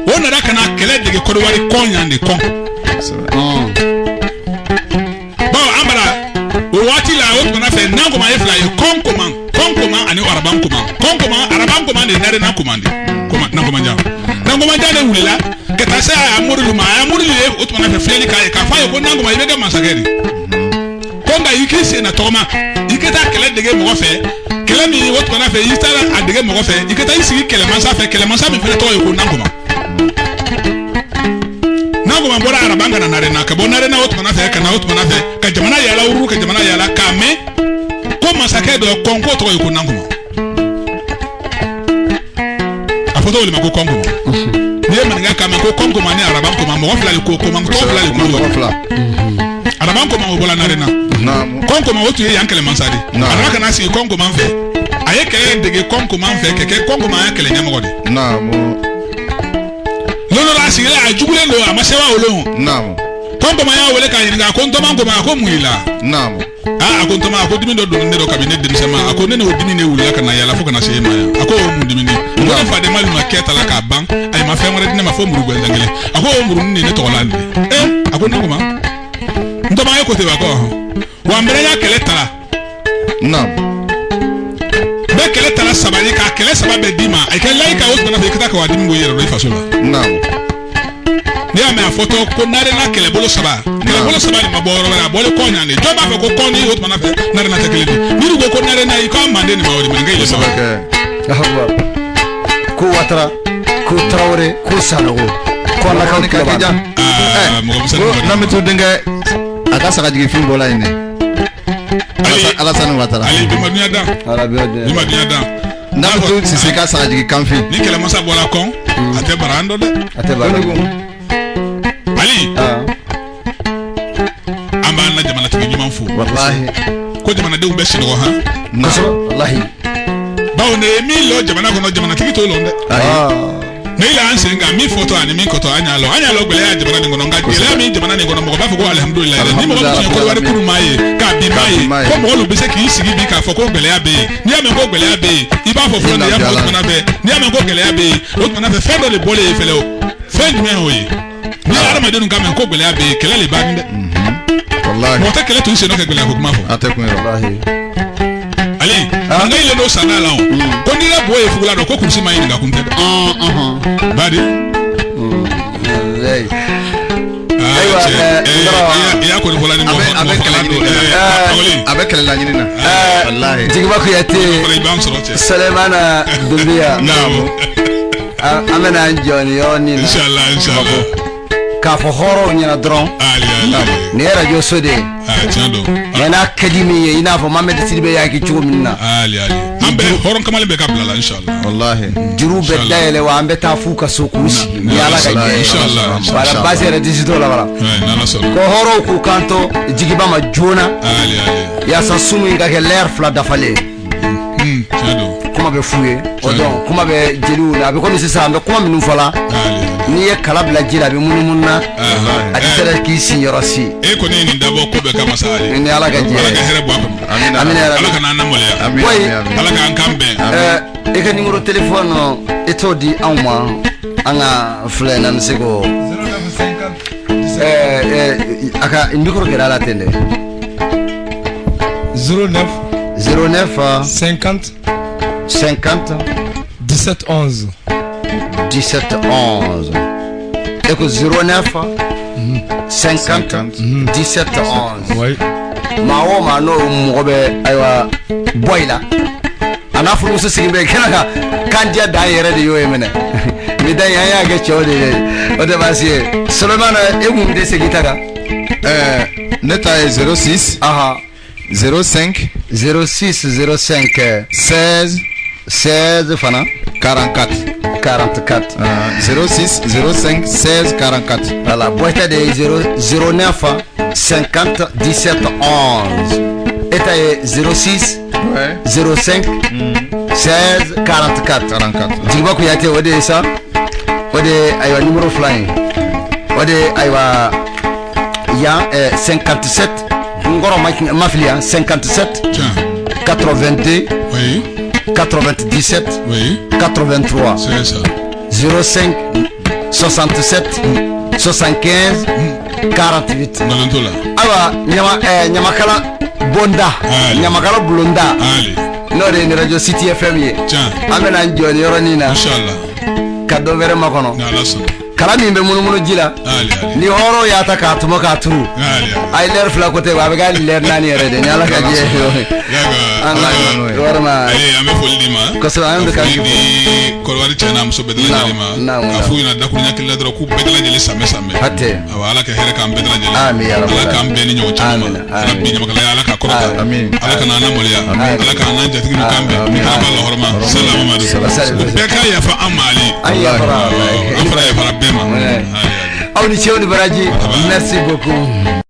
o na raka na kele de ko wari konya ndi kon o wati la o tuma fe nankuma e fly konkoma ani arabankoma de nare nankuma nankuma njan de wulila ke ta sa amuru le o tuma fe fleli kai ka fa ko nankuma ibe ga masageri konga yikise na toma yiketa kele dege mo fe kele mi wotu na fe yistara adege mo fe yiketa yisi kele mansa mi fe to yiko nangoma bora arabanga na nare na ka bonare na wotu na fe kana wotu na fe ka jamana yala uru ka jamana yala kame ko masake do konko to yiko nangoma afoto le mako kongo ne maniga kame ko kongo mane arabanko ma mo fla ko ko man to fla arabanko ma obola nare na konko ma wotu ye yankele mansadi araka na si konko man fe aye kele dege konko man fe keke konko ma yankele nyamogodi lolo la si la ajugule lo amasewa olohun konko ma ya wele ka yinga konto man ko ma ko muila akonto ma ko dimi do ne do cabinet de sema akone ne odimi ne wuli aka na yala fo kana se ma ya ako o mu dimi ni mo fa de malu ma keta la ka ban ay ma fe mo de ne ma fo muru gwe ngale ako o muru ni ne to la ndi akone ko ma ndoma yeko te bako wa mbere ya kele tala be kele tala sabali ka kele sababe dima ay kele laika o dana fe kita ka wa dimi go yero do fasola ni ame afoto ko nare na kele bolo saba ni maboro wala bolo ko nyane jo ba ko ko ni hot manafe nare na tekele ni go ko nare na iko amande ni mawori menga ile saba ko watra ko Traoré ko Sanogo ko na kan ka ja mo ko misal na metu dinga aka saka jigi film bola ine Alassane Ouattara ali bi madunya da na metu sisi ka saka jigi kamfi ni kele masa bola kon ate barando de Ali amba na jamana tigi nyuma fu wallahi ko jamana de umbe shido ha wallahi bawo ne mi lo jamana ko no jamana tigi to lo nde ne ila anse nga mi photo ani mi koto anya lo gbele ya jamana ngono nga gele mi jamana ngono mo ba fo ko alhamdulillah ni mo ko wari kuru maye ka bi maye ko mo lo bese ki sigi bi ka fo ko gbele ya be ni ame ko gbele ya be iba fo fo ya fo mana be ni ame ko gbele ya be o mana be fendo le bole fele o fendi me hoyi ni arama de nunga men ko gbele ya be kele le ba nde wallahi mo ta kele to se no ke gbele ko ma fo atekun wallahi ali nga ile no sana la o ko ni la boye fugula do ko kursi mayi nga kunte badi ya ko bola ni mo avec la nyina wallahi Jigiba Kuyate Sulemana Dumbia amena njoni yoni inshallah ka fo horo nyina dron ni radio sode tiando yana academy ina fo Mohamed Sidibe yaki chugo minna ali ambe horon kamale be kabla inshallah wallahi juru be dayele wa ambe ta fuka sokusi yala ka je inshallah wala basere digital wala nana so ko horo ku kanto Jigiba ma jona ali ya sa sumi ga ke l'air fla dafale tiando kuma be fuye odon kuma be jeliw na be ko mi sisa ambe kuma minu fala ni ye kala bila jira be mununa akisere ki signora si e ko ni ndabo ko be kama sali ni ala ga je ala ga here bo amina ala ka nana mole ala ka ankambe e ka numéro téléphone etodi anwa anga flena nsego 0950 aka micro gera la tende 09 50 17 11 Eko 09 50 17 11 oui mawo mano mogobe aywa boyla ana furu su sigbe kana kan dia da yere de yoye mene mi da ya ga chode o de basie Sulemana emu de segitaga neta 06 aha 05 06 05 16 fana 44 06 05 16 44 voilà boîte de 09 50 17 11 eta 06 05 16 44 Jigiba Kuyate wode sa wode aywa numéro flying wode aywa ya 57 ngoro mafia 57 82 oui 97 oui 83 c'est ça 05 67 75 48 Malantola awa nyamakala bonda nyamakala bulonda ali no de radio City FM ye amena njoni yoronina inshallah kado vere makono na laso kala min be munu jila ni horo ya ta ka tumo ka turu ay leer fla côté wa be gal leer nani rede ni ala ka je Allah warma ay ame foldima ko so ande ka di ko wari chana am so bedela jelima afu ina da kunya kila dro ku bedela jeli same hatte awala ka here kam bedela jeli amin ya rabbal ala kam be ni nyo chama rabbi nyama kala ala ka korota amin ala ka nana moliya ala ka nana jatigi no kambe ni ka balla horma sallallahu alaihi wasallam be ka ya fa amali ayya fara afra ya fara bema aw ni chewni baraji merci beaucoup